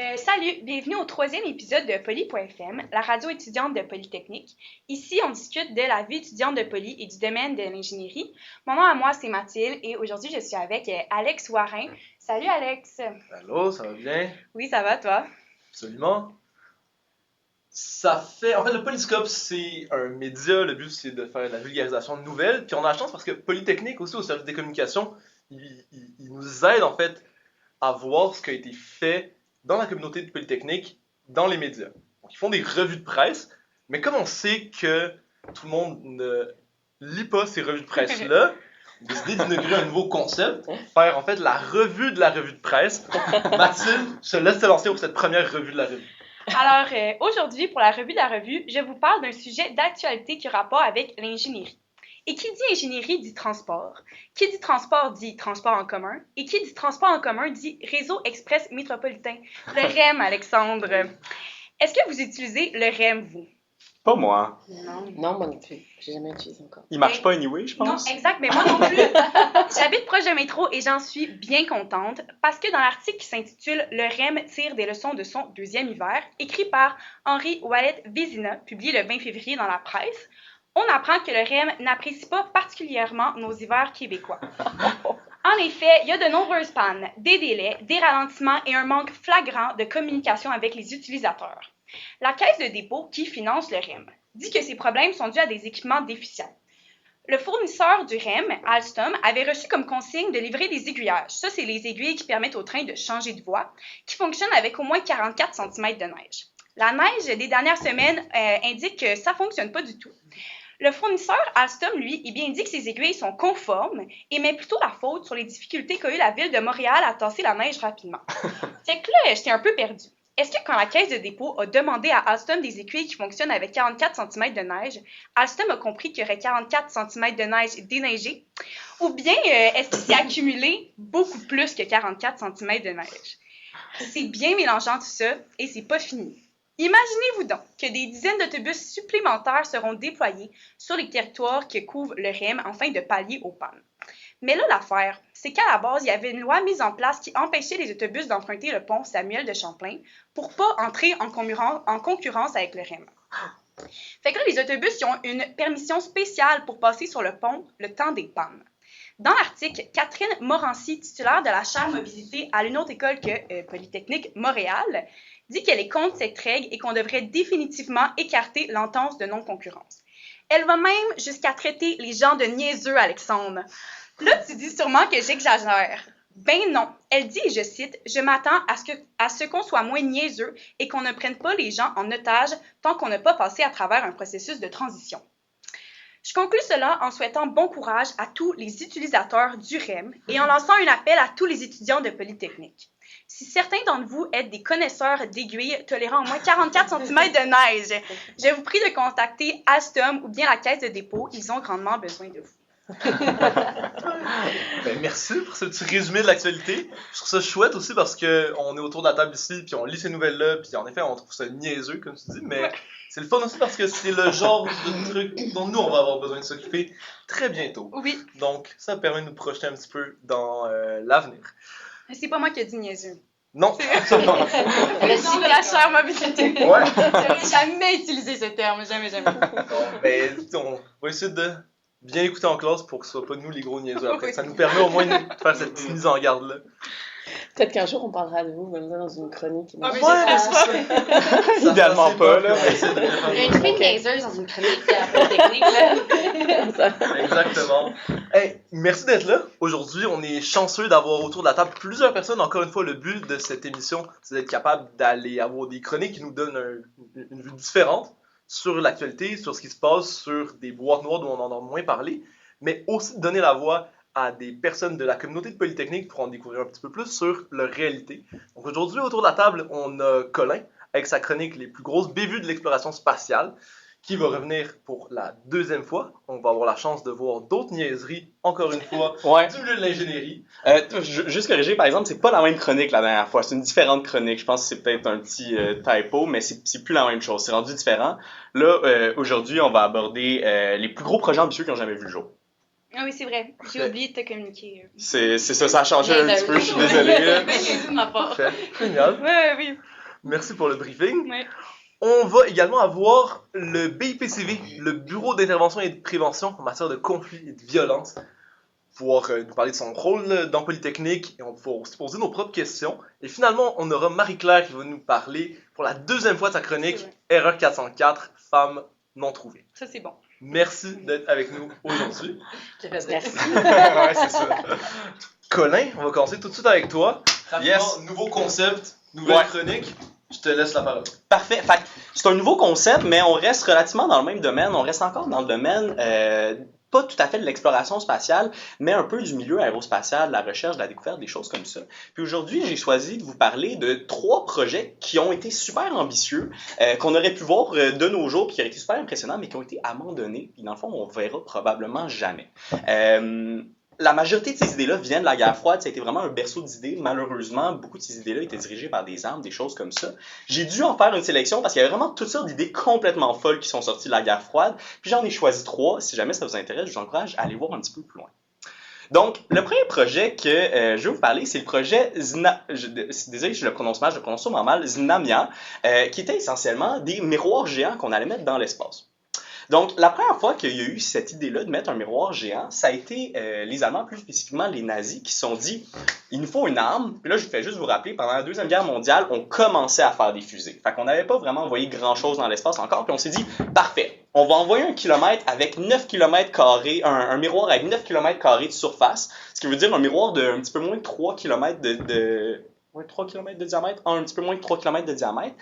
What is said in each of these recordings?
Salut, bienvenue au troisième épisode de Poly.fm, la radio étudiante de Polytechnique. Ici, on discute de la vie étudiante de Poly et du domaine de l'ingénierie. Mon nom à moi, c'est Mathilde et aujourd'hui, je suis avec Alex Warin. Salut Alex! Allô, ça va bien? Oui, ça va, toi? Absolument. En fait, le Polyscope, c'est un média. Le but, c'est de faire la vulgarisation de nouvelles. Puis on a la chance parce que Polytechnique, aussi au service des communications, il nous aide en fait à voir ce qui a été fait dans la communauté de Polytechnique, dans les médias. Donc, ils font des revues de presse, mais comme on sait que tout le monde ne lit pas ces revues de presse-là, on a décidé d'inaugurer un nouveau concept, faire en fait la revue de presse. Mathilde, je te laisse te lancer pour cette première revue de la revue. Alors, aujourd'hui, pour la revue de la revue, je vous parle d'un sujet d'actualité qui a rapport avec l'ingénierie. Et qui dit ingénierie dit transport. Qui dit transport en commun. Et qui dit transport en commun dit réseau express métropolitain. Le REM, Alexandre. Est-ce que vous utilisez le REM, vous? Pas moi. Non, moi non plus. J'ai jamais utilisé encore. Il marche pas anyway, je pense. Non, exact, mais moi non plus. J'habite proche de métro et j'en suis bien contente parce que dans l'article qui s'intitule « Le REM tire des leçons de son deuxième hiver », écrit par Henri Ouellet-Vézina, publié le 20 février dans la presse, on apprend que le REM n'apprécie pas particulièrement nos hivers québécois. En effet, il y a de nombreuses pannes, des délais, des ralentissements et un manque flagrant de communication avec les utilisateurs. La Caisse de dépôt, qui finance le REM, dit que ces problèmes sont dus à des équipements déficients. Le fournisseur du REM, Alstom, avait reçu comme consigne de livrer des aiguillages. Ça, c'est les aiguilles qui permettent au train de changer de voie, qui fonctionnent avec au moins 44 cm de neige. La neige des dernières semaines indique que ça ne fonctionne pas du tout. Le fournisseur Alstom, lui, il bien dit que ces aiguilles sont conformes et met plutôt la faute sur les difficultés qu'a eu la ville de Montréal à tasser la neige rapidement. Fait que là, j'étais un peu perdue. Est-ce que quand la Caisse de dépôt a demandé à Alstom des aiguilles qui fonctionnent avec 44 cm de neige, Alstom a compris qu'il y aurait 44 cm de neige déneigée? Ou bien est-ce qu'il s'est accumulé beaucoup plus que 44 cm de neige? C'est bien mélangeant tout ça et c'est pas fini. Imaginez-vous donc que des dizaines d'autobus supplémentaires seront déployés sur les territoires que couvre le REM afin de pallier aux pannes. Mais là, l'affaire, c'est qu'à la base, il y avait une loi mise en place qui empêchait les autobus d'emprunter le pont Samuel de Champlain pour pas entrer en concurrence avec le REM. Fait que là, les autobus ils ont une permission spéciale pour passer sur le pont le temps des pannes. Dans l'article, Catherine Morancy, titulaire de la chaire mobilité à une autre école que Polytechnique Montréal, dit qu'elle est contre cette règle et qu'on devrait définitivement écarter l'entente de non-concurrence. Elle va même jusqu'à traiter les gens de niaiseux, Alexandre. Là, tu dis sûrement que j'exagère. Ben non. Elle dit, et je cite, « Je m'attends à ce qu'on soit moins niaiseux et qu'on ne prenne pas les gens en otage tant qu'on n'a pas passé à travers un processus de transition. » Je conclus cela en souhaitant bon courage à tous les utilisateurs du REM et en lançant un appel à tous les étudiants de Polytechnique. Si certains d'entre vous êtes des connaisseurs d'aiguilles tolérant au moins 44 cm de neige, je vous prie de contacter Alstom ou bien la Caisse de dépôt. Ils ont grandement besoin de vous. Ben, merci pour ce petit résumé de l'actualité. Je trouve ça chouette aussi parce qu'on est autour de la table ici, puis on lit ces nouvelles-là, puis en effet, on trouve ça niaiseux, comme tu dis, mais c'est le fun aussi parce que c'est le genre de truc dont nous, on va avoir besoin de s'occuper très bientôt. Oui. Donc, ça permet de nous projeter un petit peu dans l'avenir. C'est pas moi qui ai dit niaiseux. Non, absolument. Le nom de la chaire mobilité. Ouais. J'aurais jamais utilisé ce terme, jamais. Ben, on va essayer de bien écouter en classe pour que ce soit pas nous les gros niaiseux après. Ça nous permet au moins de faire cette petite mise en garde-là. Peut-être qu'un jour on parlera de vous, même dans une chronique. Ah, mais Ouais, c'est ça. Idéalement pas, là. Il y a une fille niaiseuse dans une chronique à Polytechnique, là. Exactement. Hey, merci d'être là. Aujourd'hui, on est chanceux d'avoir autour de la table plusieurs personnes. Encore une fois, le but de cette émission, c'est d'être capable d'aller avoir des chroniques qui nous donnent une vue différente sur l'actualité, sur ce qui se passe, sur des boîtes noires dont on en a moins parlé, mais aussi de donner la voix à des personnes de la communauté de Polytechnique pour en découvrir un petit peu plus sur leur réalité. Donc aujourd'hui, autour de la table, on a Colin avec sa chronique Les plus grosses bévues de l'exploration spatiale, qui va revenir pour la deuxième fois. On va avoir la chance de voir d'autres niaiseries, encore une fois, Ouais. du milieu de l'ingénierie. Juste corriger, par exemple, c'est pas la même chronique la dernière fois. C'est une différente chronique. Je pense que c'est peut-être un petit typo, mais c'est plus la même chose. C'est rendu différent. Là, aujourd'hui, on va aborder les plus gros projets ambitieux qui ont jamais vu le jour. Ah oui, c'est vrai. J'ai oublié de te communiquer. C'est ça, ça a changé un petit peu. Je suis désolé. Mais c'est de ma part. Génial. Oui. Merci pour le briefing. Ouais. On va également avoir le BIPCV, le Bureau d'intervention et de prévention en matière de conflits et de violence, pouvoir nous parler de son rôle dans Polytechnique et on va aussi poser nos propres questions. Et finalement, on aura Marie-Claire qui va nous parler pour la deuxième fois de sa chronique, Erreur 404, femmes non trouvées. Ça, c'est bon. Merci d'être avec nous aujourd'hui. Merci. Ouais, c'est ça. Colin, on va commencer tout de suite avec toi. Rapidement, Yes. nouveau concept, nouvelle chronique. Je te laisse la parole. Parfait. Fait que c'est un nouveau concept, mais on reste relativement dans le même domaine. On reste encore dans le domaine, pas tout à fait de l'exploration spatiale, mais un peu du milieu aérospatial, de la recherche, de la découverte, des choses comme ça. Puis aujourd'hui, j'ai choisi de vous parler de 3 projets qui ont été super ambitieux, qu'on aurait pu voir de nos jours, puis qui auraient été super impressionnants, mais qui ont été abandonnés. Puis dans le fond, on verra probablement jamais. La majorité de ces idées-là viennent de la guerre froide. Ça a été vraiment un berceau d'idées. Malheureusement, beaucoup de ces idées-là étaient dirigées par des armes, des choses comme ça. J'ai dû en faire une sélection parce qu'il y avait vraiment toutes sortes d'idées complètement folles qui sont sorties de la guerre froide. Puis j'en ai choisi 3. Si jamais ça vous intéresse, je vous encourage à aller voir un petit peu plus loin. Donc, le premier projet que je vais vous parler, c'est le projet désolé, je le prononce mal, je le prononce sûrement mal, Znamia, qui était essentiellement des miroirs géants qu'on allait mettre dans l'espace. Donc, la première fois qu'il y a eu cette idée-là de mettre un miroir géant, ça a été les Allemands, plus spécifiquement les nazis, qui se sont dit « il nous faut une arme ». Puis là, je fais juste vous rappeler, pendant la Deuxième Guerre mondiale, on commençait à faire des fusées. Fait qu'on n'avait pas vraiment envoyé grand-chose dans l'espace encore, puis on s'est dit « parfait, on va envoyer un kilomètre avec 9 km carrés, un miroir avec 9 km carrés de surface », ce qui veut dire un miroir de un petit peu moins de 3 km de 3 km de diamètre, un petit peu moins de 3 km de diamètre,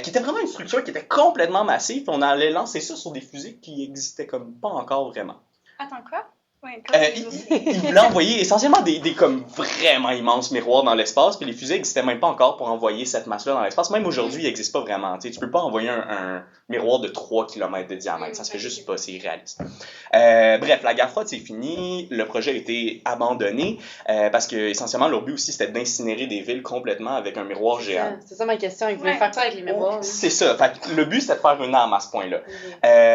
qui était vraiment une structure qui était complètement massive, puis on allait lancer ça sur des fusées qui existaient comme pas encore vraiment. Attends, quoi? Ouais, Il voulait envoyer essentiellement des comme vraiment immenses miroirs dans l'espace, puis les fusées n'existaient même pas encore pour envoyer cette masse-là dans l'espace. Même aujourd'hui, il n'existe pas vraiment. Tu peux pas envoyer un miroir de 3 km de diamètre. Ça se fait juste pas, c'est irréaliste. Bref, la guerre froide, c'est fini. Le projet a été abandonné parce que essentiellement, leur but aussi, c'était d'incinérer des villes complètement avec un miroir géant. C'est ça ma question. Ils voulaient faire quoi avec les miroirs? C'est ça. Fait que le but, c'était de faire une arme à ce point-là.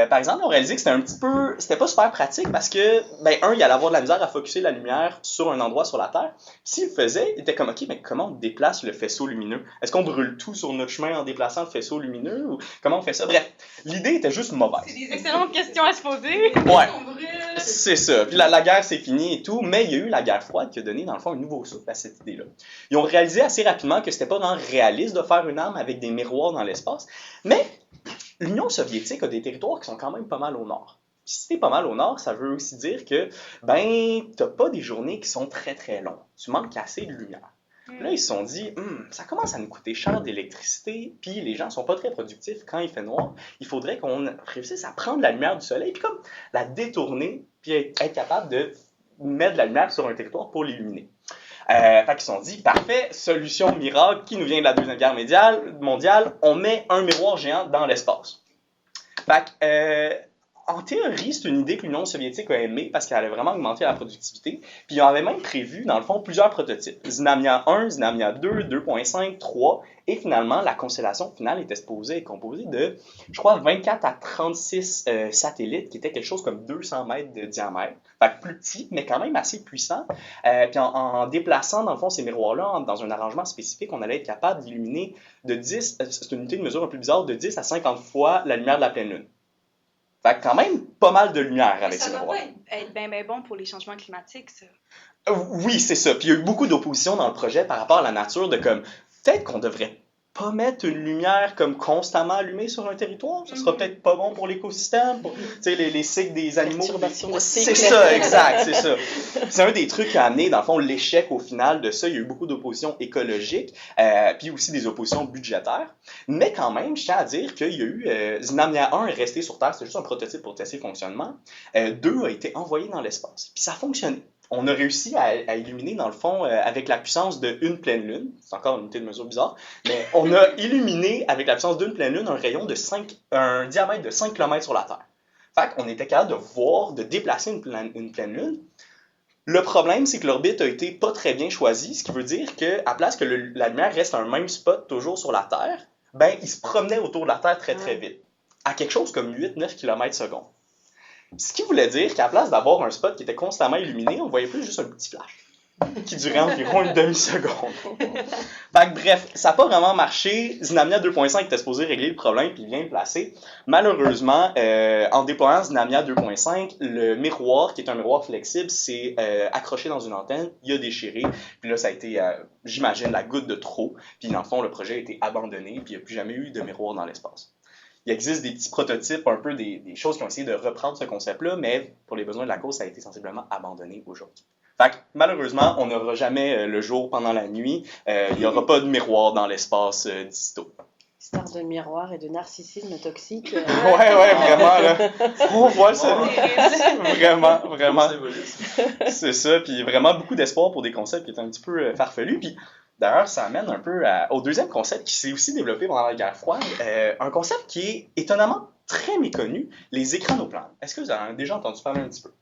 Par exemple, on réalisait que c'était un petit peu... C'était pas super pratique parce que, il allait avoir de la misère à focusser la lumière sur un endroit sur la Terre. S'il le faisait, il était comme, OK, mais comment on déplace le faisceau lumineux? Est-ce qu'on brûle tout sur notre chemin en déplaçant le faisceau lumineux? Ou comment on fait ça? Bref, l'idée était juste mauvaise. C'est des excellentes questions à se poser. Ouais, c'est ça. Puis la guerre, c'est fini et tout, mais il y a eu la guerre froide qui a donné, dans le fond, un nouveau souffle à cette idée-là. Ils ont réalisé assez rapidement que c'était pas vraiment réaliste de faire une arme avec des miroirs dans l'espace, mais l'Union soviétique a des territoires qui sont quand même pas mal au nord. Si t'es pas mal au nord, ça veut aussi dire que, t'as pas des journées qui sont très très longues. Tu manques assez de lumière. Là, ils se sont dit, ça commence à nous coûter cher d'électricité, puis les gens sont pas très productifs quand il fait noir. Il faudrait qu'on réussisse à prendre la lumière du soleil, puis comme la détourner, puis être capable de mettre de la lumière sur un territoire pour l'illuminer. Fait qu'ils se sont dit, parfait, solution miracle qui nous vient de la Deuxième Guerre mondiale, on met un miroir géant dans l'espace. Fait que, en théorie, c'est une idée que l'Union soviétique a aimée parce qu'elle allait vraiment augmenter la productivité. Puis ils avaient même prévu, dans le fond, plusieurs prototypes. Znamia 1, Znamia 2, 2.5, 3. Et finalement, la constellation finale était supposée être composée de, je crois, 24 à 36 satellites qui étaient quelque chose comme 200 mètres de diamètre. Fait que plus petit, mais quand même assez puissant. Puis en déplaçant, dans le fond, ces miroirs-là, dans un arrangement spécifique, on allait être capable d'illuminer de 10, c'est une unité de mesure un peu bizarre, de 10 à 50 fois la lumière de la pleine lune. Fait que quand même pas mal de lumière avec ces miroirs. Ça doit être bien bon pour les changements climatiques, ça. Oui, c'est ça. Puis il y a eu beaucoup d'opposition dans le projet par rapport à la nature de comme, peut-être qu'on devrait pas mettre une lumière comme constamment allumée sur un territoire. Ça sera peut-être pas bon pour l'écosystème, pour les cycles des animaux. C'est ça, exact, c'est ça. C'est un des trucs qui a amené, dans le fond, l'échec au final de ça. Il y a eu beaucoup d'oppositions écologiques, puis aussi des oppositions budgétaires. Mais quand même, je tiens à dire qu'il y a eu Znamia 1 est resté sur Terre, c'était juste un prototype pour tester le fonctionnement. 2 a été envoyé dans l'espace, puis ça a fonctionné. On a réussi à illuminer, dans le fond, avec la puissance d'une pleine lune. C'est encore une unité de mesure bizarre. Mais on a illuminé, avec la puissance d'une pleine lune, un diamètre de 5 km sur la Terre. Fait qu'on était capable de voir, de déplacer une pleine lune. Le problème, c'est que l'orbite a été pas très bien choisie, ce qui veut dire qu'à place que la lumière reste à un même spot toujours sur la Terre, il se promenait autour de la Terre très très vite. À quelque chose comme 8-9 km/s. Ce qui voulait dire qu'à la place d'avoir un spot qui était constamment illuminé, on voyait plus juste un petit flash. qui durait environ une demi-seconde. Fait que bref, ça n'a pas vraiment marché. Zinamnia 2.5 était supposé régler le problème puis bien placé. Malheureusement, en déployant Zinamnia 2.5, le miroir, qui est un miroir flexible, s'est accroché dans une antenne, il a déchiré. Puis là, ça a été, j'imagine, la goutte de trop. Puis dans le fond, le projet a été abandonné puis il n'y a plus jamais eu de miroir dans l'espace. Il existe des petits prototypes, un peu des choses qui ont essayé de reprendre ce concept-là, mais pour les besoins de la cause, ça a été sensiblement abandonné aujourd'hui. Fait que, malheureusement, on n'aura jamais le jour pendant la nuit. Il n'y aura pas de miroir dans l'espace d'isto. Histoire de miroir et de narcissisme toxique. Ouais, vraiment, là. On voit ça. Vraiment. C'est ça. Puis vraiment beaucoup d'espoir pour des concepts qui étaient un petit peu farfelus. Puis d'ailleurs, ça amène un peu au deuxième concept qui s'est aussi développé pendant la guerre froide. Un concept qui est étonnamment très méconnu, les écranoplanes. Est-ce que vous avez déjà entendu parler un petit peu?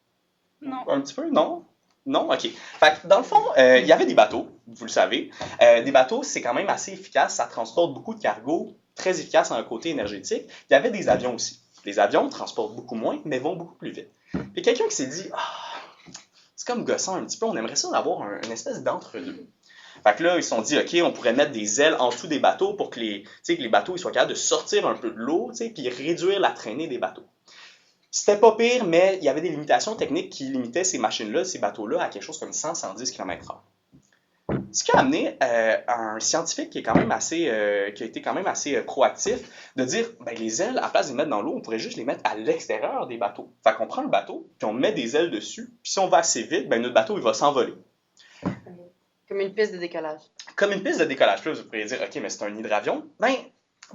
Non. Un petit peu, non? Non? OK. Fait que dans le fond, il y avait des bateaux, vous le savez. Des bateaux, c'est quand même assez efficace. Ça transporte beaucoup de cargo, très efficace dans le côté énergétique. Il y avait des avions aussi. Les avions transportent beaucoup moins, mais vont beaucoup plus vite. Puis quelqu'un qui s'est dit, c'est comme gossant un petit peu, on aimerait ça d'avoir une espèce d'entre-deux. Fait que là, ils se sont dit, OK, on pourrait mettre des ailes en dessous des bateaux pour que les bateaux ils soient capables de sortir un peu de l'eau, puis réduire la traînée des bateaux. C'était pas pire, mais il y avait des limitations techniques qui limitaient ces machines-là, ces bateaux-là, à quelque chose comme 100-110 km/h. Ce qui a amené un scientifique qui a été quand même assez proactif de dire, les ailes, à la place de les mettre dans l'eau, on pourrait juste les mettre à l'extérieur des bateaux. Fait qu'on prend le bateau, puis on met des ailes dessus, puis si on va assez vite, notre bateau, il va s'envoler. Comme une piste de décollage. Comme une piste de décollage. Puis là, vous pourriez dire, OK, mais c'est un hydravion.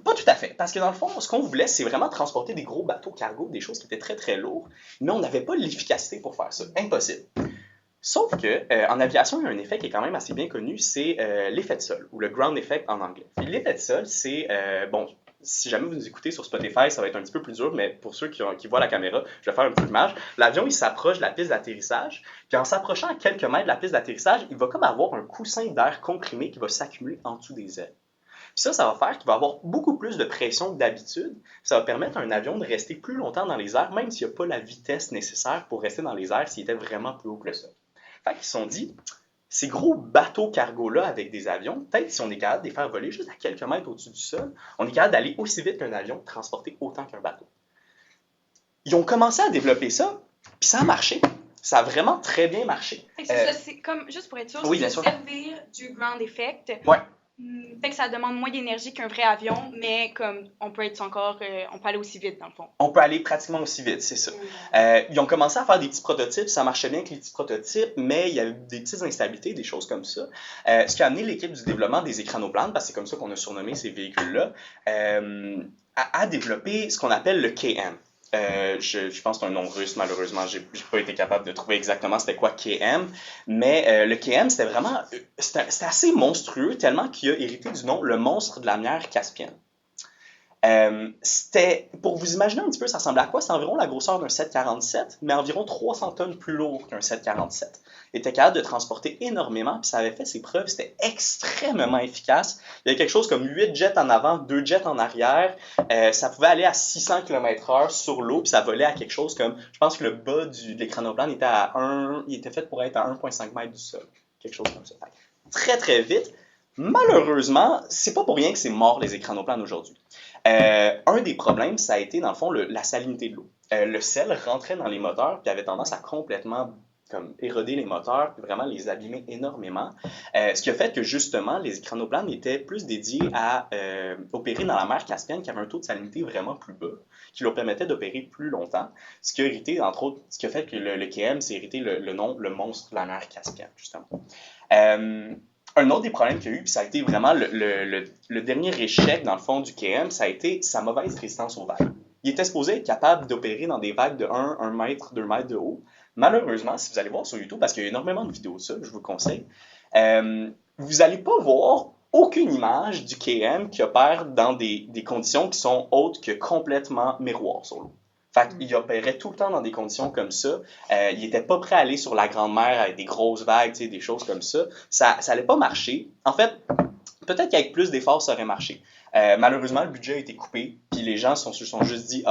Pas tout à fait. Parce que dans le fond, ce qu'on voulait, c'est vraiment transporter des gros bateaux cargo, des choses qui étaient très, très lourdes, mais on n'avait pas l'efficacité pour faire ça. Impossible. Sauf que en aviation, il y a un effet qui est quand même assez bien connu, c'est l'effet de sol, ou le ground effect en anglais. Puis l'effet de sol, c'est, si jamais vous nous écoutez sur Spotify, ça va être un petit peu plus dur, mais pour ceux qui voient la caméra, je vais faire une petite image. L'avion, il s'approche de la piste d'atterrissage, puis en s'approchant à quelques mètres de la piste d'atterrissage, il va comme avoir un coussin d'air comprimé qui va s'accumuler en dessous des ailes. Puis ça va faire qu'il va avoir beaucoup plus de pression que d'habitude. Ça va permettre à un avion de rester plus longtemps dans les airs, même s'il n'y a pas la vitesse nécessaire pour rester dans les airs s'il était vraiment plus haut que le sol. Fait qu'ils se sont dit, ces gros bateaux cargo-là avec des avions, peut-être si on est capable de les faire voler juste à quelques mètres au-dessus du sol, on est capable d'aller aussi vite qu'un avion, transporter autant qu'un bateau. Ils ont commencé à développer ça, puis ça a marché. Ça a vraiment très bien marché. C'est comme, juste pour être sûr, oui, c'est sûr. servir du ground effect. Ouais. Fait que ça demande moins d'énergie qu'un vrai avion, mais comme on peut aller aussi vite dans le fond. On peut aller pratiquement aussi vite, c'est ça. Ils ont commencé à faire des petits prototypes, ça marchait bien avec les petits prototypes, mais il y avait des petites instabilités, des choses comme ça. Ce qui a amené l'équipe du développement des écranoplanes, parce que c'est comme ça qu'on a surnommé ces véhicules-là, à développer ce qu'on appelle le KM. Je pense que c'est un nom russe, malheureusement, j'ai pas été capable de trouver exactement c'était quoi KM, mais le KM, c'était assez monstrueux, tellement qu'il a hérité du nom le monstre de la mer Caspienne. Pour vous imaginer un petit peu, ça ressemblait à quoi? C'est environ la grosseur d'un 747, mais environ 300 tonnes plus lourd qu'un 747. Il était capable de transporter énormément, puis ça avait fait ses preuves, c'était extrêmement efficace. Il y avait quelque chose comme 8 jets en avant, 2 jets en arrière. Ça pouvait aller à 600 km/h sur l'eau, puis ça volait à quelque chose comme, je pense que le bas de l'écranoplane était fait pour être à 1,5 mètres du sol. Quelque chose comme ça. Très, très vite. Malheureusement, c'est pas pour rien que c'est mort les écranoplanes aujourd'hui. Un des problèmes, ça a été, dans le fond, la salinité de l'eau. Le sel rentrait dans les moteurs puis avait tendance à complètement éroder les moteurs puis vraiment les abîmer énormément. Ce qui a fait que, justement, les écranoplanes étaient plus dédiés à opérer dans la mer Caspienne qui avait un taux de salinité vraiment plus bas, qui leur permettait d'opérer plus longtemps. Ce qui a hérité, entre autres, ce qui a fait que le KM s'est hérité le nom, le monstre de la mer Caspienne, justement. Un autre des problèmes qu'il y a eu, puis ça a été vraiment le dernier échec, dans le fond, du KM, ça a été sa mauvaise résistance aux vagues. Il était supposé être capable d'opérer dans des vagues de 1 mètre, 2 mètres de haut. Malheureusement, si vous allez voir sur YouTube, parce qu'il y a énormément de vidéos de ça, je vous le conseille, vous n'allez pas voir aucune image du KM qui opère dans des conditions qui sont autres que complètement miroir sur l'eau. Fait qu'il opérait tout le temps dans des conditions comme ça. Il n'était pas prêt à aller sur la grande mer avec des grosses vagues, des choses comme ça. Ça n'allait pas marcher. En fait, peut-être qu'avec plus d'efforts, ça aurait marché. Malheureusement, le budget a été coupé, puis les gens se sont juste dit,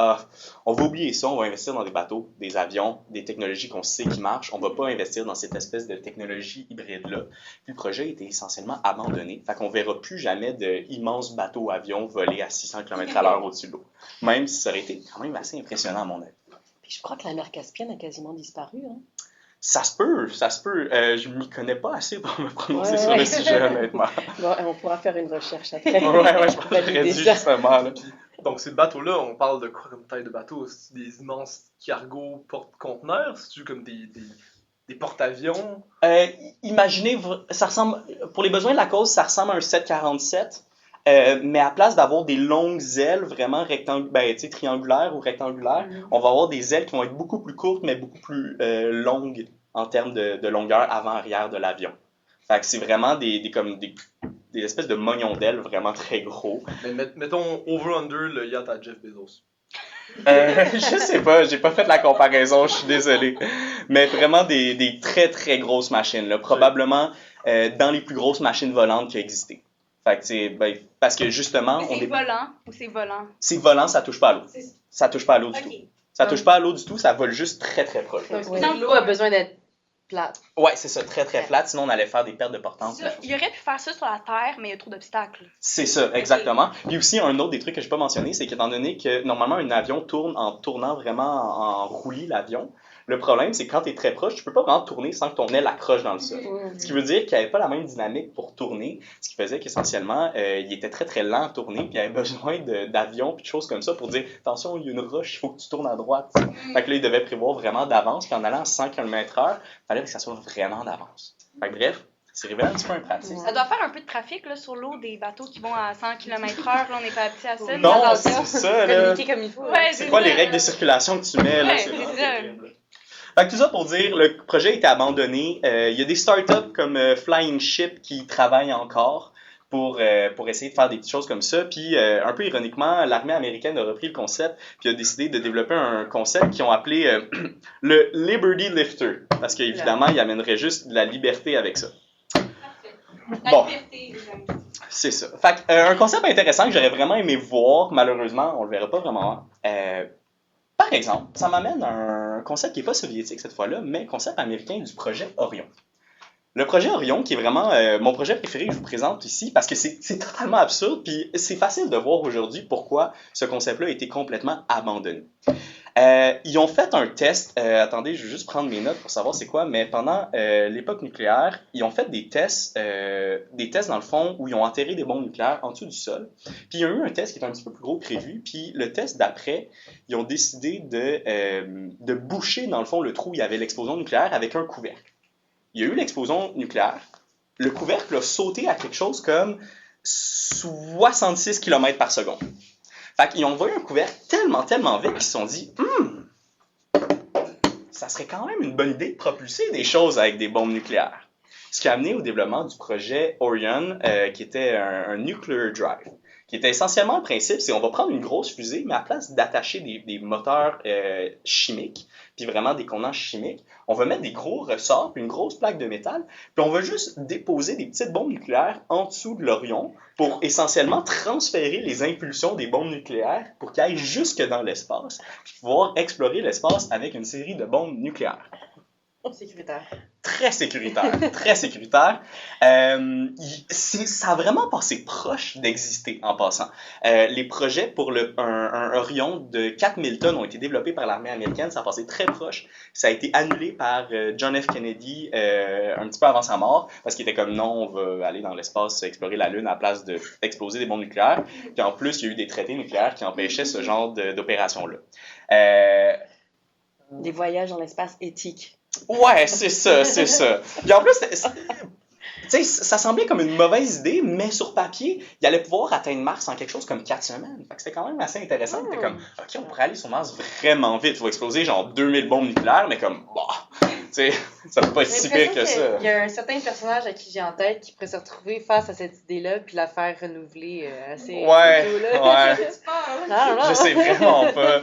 on va oublier ça, on va investir dans des bateaux, des avions, des technologies qu'on sait qui marchent, on va pas investir dans cette espèce de technologie hybride-là. Puis le projet a été essentiellement abandonné, fait qu'on verra plus jamais d'immenses bateaux-avions voler à 600 km/h au-dessus de l'eau. Même si ça aurait été quand même assez impressionnant à mon avis. Puis je crois que la mer Caspienne a quasiment disparu. Hein? Ça se peut. Je m'y connais pas assez pour me prononcer sur le sujet, honnêtement. Bon, on pourra faire une recherche après. Ouais, je pense que j'aurais dû justement. Là. Donc, ces bateaux-là, on parle de quoi comme taille de bateau? C'est des immenses cargos porte-conteneurs? C'est-tu comme des porte-avions? Imaginez, ça ressemble, pour les besoins de la cause, ça ressemble à un 747. Mais à place d'avoir des longues ailes vraiment triangulaires ou rectangulaires, on va avoir des ailes qui vont être beaucoup plus courtes, mais beaucoup plus longues en termes de longueur avant-arrière de l'avion. Fait que c'est vraiment des espèces de mognons d'ailes vraiment très gros. Mais mettons over-under le yacht à Jeff Bezos. Je sais pas, j'ai pas fait la comparaison, je suis désolé. Mais vraiment des très très grosses machines, là, probablement dans les plus grosses machines volantes qui ont existé. Fait que parce que justement... Mais c'est volant ou c'est volant? C'est volant, ça touche pas à l'eau. Ça touche pas à l'eau du tout. Ça touche pas à l'eau du tout, ça vole juste très très proche. Donc, l'eau a besoin d'être plate. Ouais, c'est ça, très très plate, sinon on allait faire des pertes de portance. Il aurait pu faire ça sur la Terre, mais il y a trop d'obstacles. C'est ça, exactement. Puis aussi, un autre des trucs que je n'ai pas mentionné, c'est qu'étant donné que normalement un avion tourne en tournant vraiment en roulis l'avion, le problème, c'est que quand tu es très proche, tu peux pas vraiment tourner sans que ton aile accroche dans le sol. Ce qui veut dire qu'il n'y avait pas la même dynamique pour tourner, ce qui faisait qu'essentiellement, il était très très lent à tourner, puis il avait besoin d'avions puis de choses comme ça pour dire « Attention, il y a une roche, il faut que tu tournes à droite. » Fait que là, il devait prévoir vraiment d'avance, puis en allant à 100 km/h, il fallait que ça soit vraiment d'avance. Fait que bref, c'est révélé un petit peu impratique. Ça doit faire un peu de trafic là, sur l'eau, des bateaux qui vont à 100 km/h. Là, on n'est pas habitué à ça. Non, c'est ça, là. Communiquer comme il faut. Ouais, c'est quoi les règles de circulation que tu mets, là? Ouais, C'est c'est vraiment ça. terrible. Fait que tout ça pour dire, le projet a été abandonné. Il y a des startups comme Flying Ship qui travaillent encore pour essayer de faire des petites choses comme ça. Puis, un peu ironiquement, l'armée américaine a repris le concept puis a décidé de développer un concept qu'ils ont appelé le Liberty Lifter. Parce qu'évidemment, il amènerait juste de la liberté avec ça. Bon, c'est ça. Fait que, un concept intéressant que j'aurais vraiment aimé voir, malheureusement, on le verra pas vraiment. Par exemple, ça m'amène à un concept qui n'est pas soviétique cette fois-là, mais un concept américain du projet Orion. Le projet Orion, qui est vraiment mon projet préféré que je vous présente ici, parce que c'est totalement absurde, puis c'est facile de voir aujourd'hui pourquoi ce concept-là a été complètement abandonné. Ils ont fait un test, attendez, je vais juste prendre mes notes pour savoir c'est quoi, mais pendant l'époque nucléaire, ils ont fait des tests dans le fond où ils ont enterré des bombes nucléaires en dessous du sol. Puis il y a eu un test qui est un petit peu plus gros que prévu, puis le test d'après, ils ont décidé de boucher dans le fond le trou où il y avait l'explosion nucléaire avec un couvercle. Il y a eu l'explosion nucléaire, le couvercle a sauté à quelque chose comme 66 km par seconde. Fait qu'ils ont envoyé un couvercle tellement vite qu'ils se sont dit ça serait quand même une bonne idée de propulser des choses avec des bombes nucléaires. Ce qui a amené au développement du projet Orion, qui était un nuclear drive, qui était essentiellement le principe, c'est on va prendre une grosse fusée, mais à place d'attacher des moteurs chimiques, puis vraiment des contenants chimiques, on va mettre des gros ressorts, puis une grosse plaque de métal, puis on va juste déposer des petites bombes nucléaires en dessous de l'Orion pour essentiellement transférer les impulsions des bombes nucléaires pour qu'elles aillent jusque dans l'espace, puis pouvoir explorer l'espace avec une série de bombes nucléaires. Sécuritaire. Très sécuritaire, très sécuritaire. Ça a vraiment passé proche d'exister en passant. Les projets pour un Orion de 4000 tonnes ont été développés par l'armée américaine, ça a passé très proche. Ça a été annulé par John F. Kennedy un petit peu avant sa mort, parce qu'il était comme non, on va aller dans l'espace explorer la Lune à la place d'exploser des bombes nucléaires. Puis en plus, il y a eu des traités nucléaires qui empêchaient ce genre d'opération-là. Des voyages dans l'espace éthiques. Ouais, c'est ça. Puis en plus, tu sais, ça semblait comme une mauvaise idée, mais sur papier, il allait pouvoir atteindre Mars en quelque chose comme 4 semaines. Fait que c'était quand même assez intéressant. C'était comme, OK, on pourrait aller sur Mars vraiment vite. Il faut exploser genre 2000 bombes nucléaires, mais comme, bah, tu sais, ça peut pas être si pire que ça. Il y a un certain personnage à qui j'ai en tête qui pourrait se retrouver face à cette idée-là puis la faire renouveler assez Ouais, tôt, là. ouais. C'est pas Je sais vraiment pas.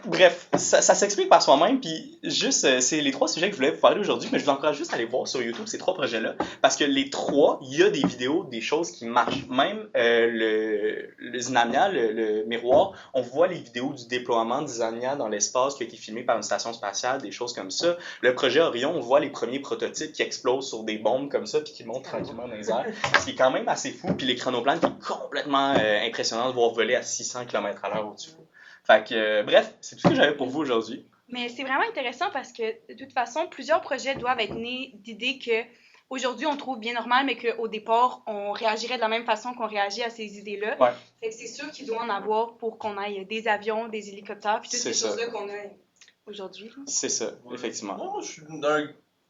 Bref, ça s'explique par soi-même, puis juste, c'est les 3 sujets que je voulais vous parler aujourd'hui, mais je vous encourage juste à aller voir sur YouTube ces 3 projets-là, parce que les 3, il y a des vidéos, des choses qui marchent. Même le Zinamia, le miroir, on voit les vidéos du déploiement du Zinamia dans l'espace qui a été filmé par une station spatiale, des choses comme ça. Le projet Orion, on voit les premiers prototypes qui explosent sur des bombes comme ça, puis qui montent tranquillement dans les airs, ce qui est quand même assez fou, puis les chronoplanes qui est complètement impressionnant de voir voler à 600 km/h au-dessus. Fait que, bref, c'est tout ce que j'avais pour vous aujourd'hui. Mais c'est vraiment intéressant parce que, de toute façon, plusieurs projets doivent être nés d'idées que aujourd'hui on trouve bien normales, mais qu'au départ, on réagirait de la même façon qu'on réagit à ces idées-là. Ouais. Fait que c'est sûr qu'il doit en avoir pour qu'on aille des avions, des hélicoptères, puis toutes C'est ces ça. choses-là qu'on a aujourd'hui. C'est ça, effectivement. Moi, je suis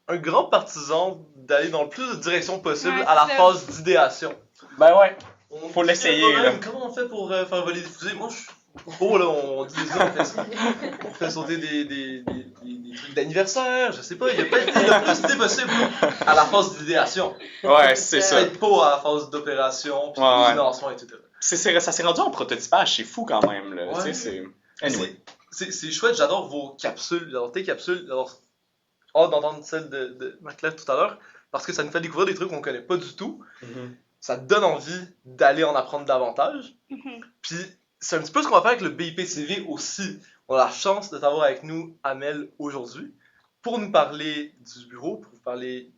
un grand partisan d'aller dans le plus de directions possible Ouais, à la c'est ça. phase d'idéation. Ben ouais. On Faut dit l'essayer, le problème, là. comment on fait pour faire voler des fusées? Moi, je suis beau, là, on dit des idées, on fait sauter des trucs d'anniversaire, je sais pas, il y a plein de plus d'idées possibles à la phase d'idéation. Ouais, c'est ça. Peut-être pas à la phase d'opération, puis Ouais, de ouais. financement, etc. Ça s'est rendu en prototypage, c'est fou quand même, là. Ouais. Tu sais, c'est... Anyway. C'est chouette, j'adore vos capsules, j'adore tes capsules, j'adore hâte d'entendre celle de Maclef tout à l'heure, parce que ça nous fait découvrir des trucs qu'on connaît pas du tout. Ça te donne envie d'aller en apprendre davantage. Puis c'est un petit peu ce qu'on va faire avec le BIPCV aussi. On a la chance de t'avoir avec nous, Amel, aujourd'hui, pour nous parler du bureau, pour vous parler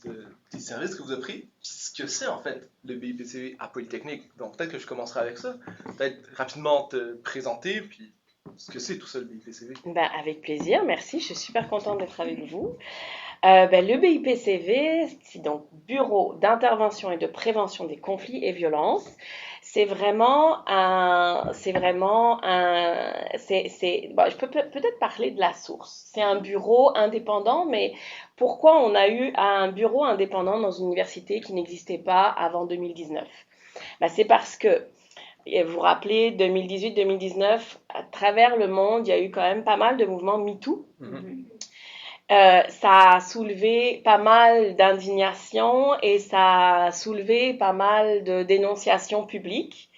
des services que vous offrez, puis ce que c'est en fait le BIPCV à Polytechnique. Donc peut-être que je commencerai avec ça. Peut-être rapidement te présenter, puis ce que c'est tout ça le BIPCV. Ben, avec plaisir, merci, je suis super contente d'être avec vous. Le BIPCV, c'est donc Bureau d'intervention et de prévention des conflits et violences. Je peux peut-être parler de la source. C'est un bureau indépendant, mais pourquoi on a eu un bureau indépendant dans une université qui n'existait pas avant 2019? C'est parce que, vous vous rappelez, 2018-2019, à travers le monde, il y a eu quand même pas mal de mouvements MeToo. Ça a soulevé pas mal d'indignation et ça a soulevé pas mal de dénonciations publiques.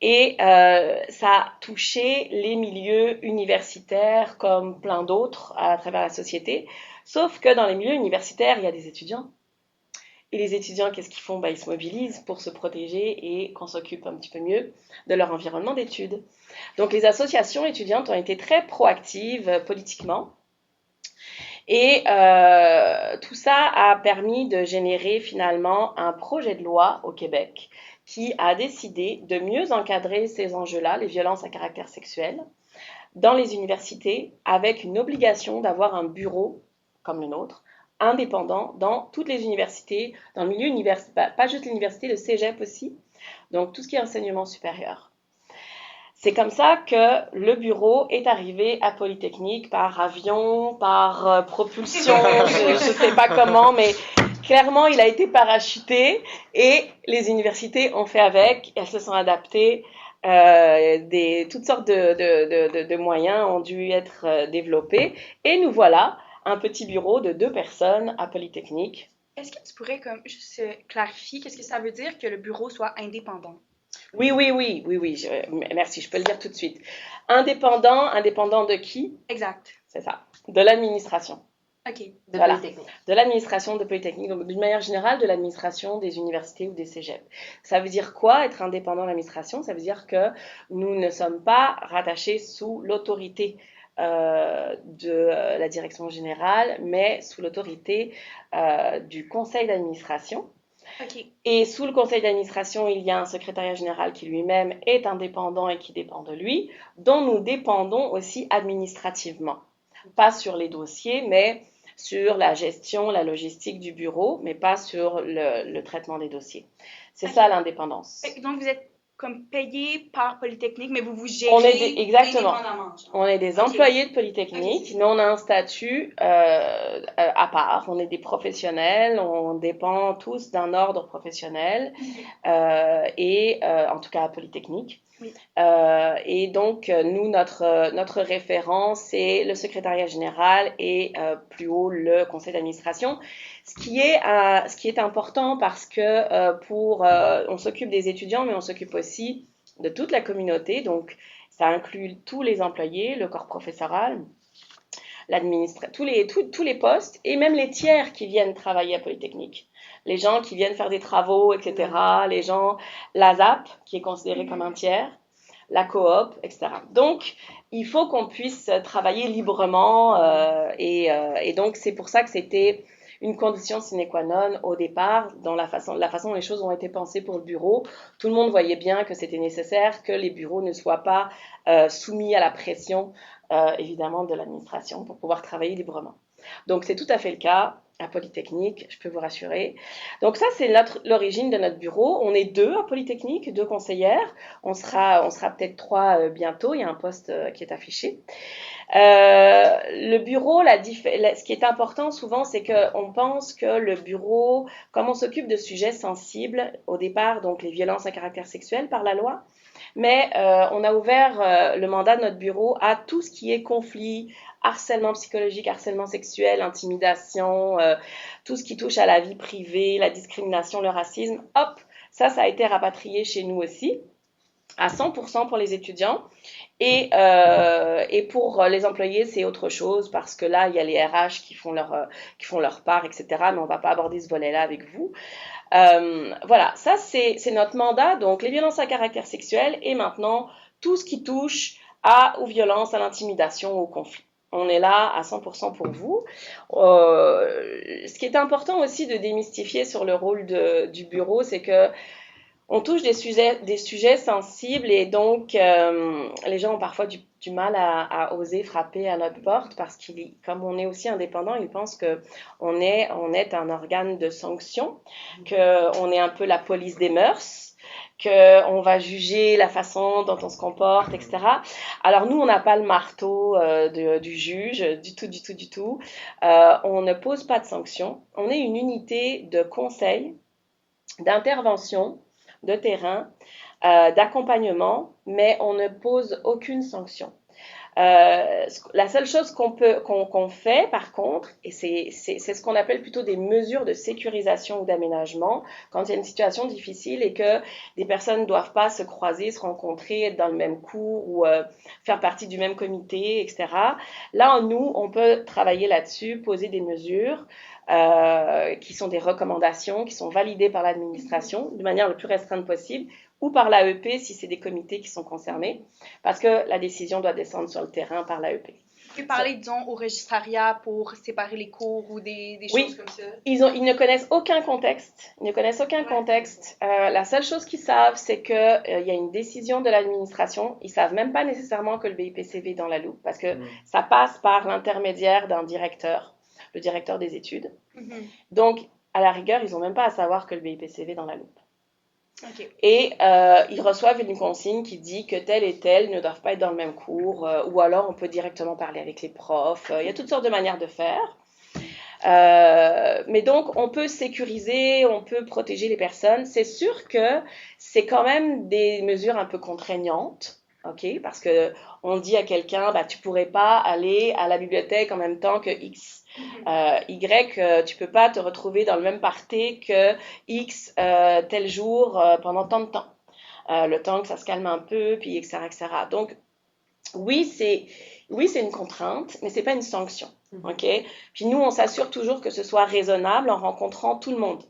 Et ça a touché les milieux universitaires comme plein d'autres à travers la société. Sauf que dans les milieux universitaires, il y a des étudiants. Et les étudiants, qu'est-ce qu'ils font? Ils se mobilisent pour se protéger et qu'on s'occupe un petit peu mieux de leur environnement d'études. Donc les associations étudiantes ont été très proactives politiquement. Et tout ça a permis de générer finalement un projet de loi au Québec qui a décidé de mieux encadrer ces enjeux-là, les violences à caractère sexuel, dans les universités, avec une obligation d'avoir un bureau, comme le nôtre, indépendant dans toutes les universités, dans le milieu universitaire, pas juste l'université, le cégep aussi, donc tout ce qui est enseignement supérieur. C'est comme ça que le bureau est arrivé à Polytechnique par avion, par propulsion, je ne sais pas comment, mais clairement, il a été parachuté et les universités ont fait avec, elles se sont adaptées, toutes sortes de moyens ont dû être développés et nous voilà, un petit bureau de 2 personnes à Polytechnique. Est-ce que tu pourrais juste clarifier qu'est-ce que ça veut dire que le bureau soit indépendant? Oui, merci, je peux le dire tout de suite. Indépendant de qui? Exact. C'est ça, de l'administration. OK. De Voilà. Polytechnique. De l'administration de Polytechnique, donc d'une manière générale, de l'administration des universités ou des cégeps. Ça veut dire quoi, être indépendant de l'administration? Ça veut dire que nous ne sommes pas rattachés sous l'autorité de la direction générale, mais sous l'autorité du conseil d'administration. OK. Et sous le conseil d'administration, il y a un secrétariat général qui lui-même est indépendant et qui dépend de lui, dont nous dépendons aussi administrativement. Pas sur les dossiers, mais sur la gestion, la logistique du bureau, mais pas sur le traitement des dossiers. C'est ça l'indépendance. Donc vous êtes comme payé par Polytechnique, mais vous gérez exactement. indépendamment. Genre. On est des employés de Polytechnique, mais on a un statut à part. On est des professionnels, on dépend tous d'un ordre professionnel, en tout cas à Polytechnique. Oui. Et donc, nous, notre référent, c'est le secrétariat général et plus haut, le conseil d'administration. Ce qui est important parce que on s'occupe des étudiants, mais on s'occupe aussi de toute la communauté, donc ça inclut tous les employés, le corps professoral, tous les postes et même les tiers qui viennent travailler à Polytechnique. Les gens qui viennent faire des travaux, etc. Les gens, la ZAP, qui est considérée comme un tiers, la coop, etc. Donc, il faut qu'on puisse travailler librement et donc c'est pour ça que c'était une condition sine qua non au départ dans la façon dont les choses ont été pensées pour le bureau. Tout le monde voyait bien que c'était nécessaire que les bureaux ne soient pas soumis à la pression évidemment de l'administration pour pouvoir travailler librement. Donc c'est tout à fait le cas à Polytechnique, je peux vous rassurer. Donc ça, c'est l'origine de notre bureau. On est 2 à Polytechnique, 2 conseillères. On sera peut-être 3 bientôt. Il y a un poste qui est affiché. Le bureau, ce qui est important souvent, c'est qu'on pense que le bureau, comme on s'occupe de sujets sensibles, au départ, donc les violences à caractère sexuel par la loi, mais on a ouvert le mandat de notre bureau à tout ce qui est conflit, harcèlement psychologique, harcèlement sexuel, intimidation, tout ce qui touche à la vie privée, la discrimination, le racisme. Hop, ça a été rapatrié chez nous aussi, à 100% pour les étudiants. Et pour les employés, c'est autre chose parce que là, il y a les RH qui font leur part, etc. Mais on ne va pas aborder ce volet-là avec vous. Voilà, ça c'est notre mandat, donc les violences à caractère sexuel et maintenant tout ce qui touche aux violences, à l'intimidation, au conflit. On est là à 100% pour vous. Ce qui est important aussi de démystifier sur le rôle du bureau, c'est que on touche des sujets sensibles et donc les gens ont parfois du mal à oser frapper à notre porte parce comme on est aussi indépendant, ils pensent qu'on est un organe de sanction, qu'on est un peu la police des mœurs, qu'on va juger la façon dont on se comporte, etc. Alors nous, on n'a pas le marteau du juge, du tout. On ne pose pas de sanctions. On est une unité de conseil, d'intervention, de terrain, d'accompagnement, mais on ne pose aucune sanction. La seule chose qu'on fait, par contre, et c'est ce qu'on appelle plutôt des mesures de sécurisation ou d'aménagement, quand il y a une situation difficile et que des personnes ne doivent pas se croiser, se rencontrer, être dans le même cours ou faire partie du même comité, etc. Là, nous, on peut travailler là-dessus, poser des mesures qui sont des recommandations, qui sont validées par l'administration de manière le plus restreinte possible, ou par l'AEP si c'est des comités qui sont concernés, parce que la décision doit descendre sur le terrain par l'AEP. Tu peux parler, disons, au registrariat pour séparer les cours ou des choses comme ça? Ils ne connaissent aucun contexte. La seule chose qu'ils savent, c'est qu'il y a une décision de l'administration. Ils savent même pas nécessairement que le BIPCV est dans la loupe, parce que ça passe par l'intermédiaire d'un directeur, le directeur des études. Donc, à la rigueur, ils n'ont même pas à savoir que le BIPCV est dans la loupe. Okay. Et ils reçoivent une consigne qui dit que tel et tel ne doivent pas être dans le même cours, ou alors on peut directement parler avec les profs. Il y a toutes sortes de manières de faire. Mais donc, on peut sécuriser, on peut protéger les personnes. C'est sûr que c'est quand même des mesures un peu contraignantes. Okay, parce que on dit à quelqu'un, tu pourrais pas aller à la bibliothèque en même temps que X. Y, tu peux pas te retrouver dans le même party que X tel jour pendant tant de temps. Le temps que ça se calme un peu, puis etc. Donc, oui, c'est une contrainte, mais c'est pas une sanction. Okay? Puis nous, on s'assure toujours que ce soit raisonnable en rencontrant tout le monde.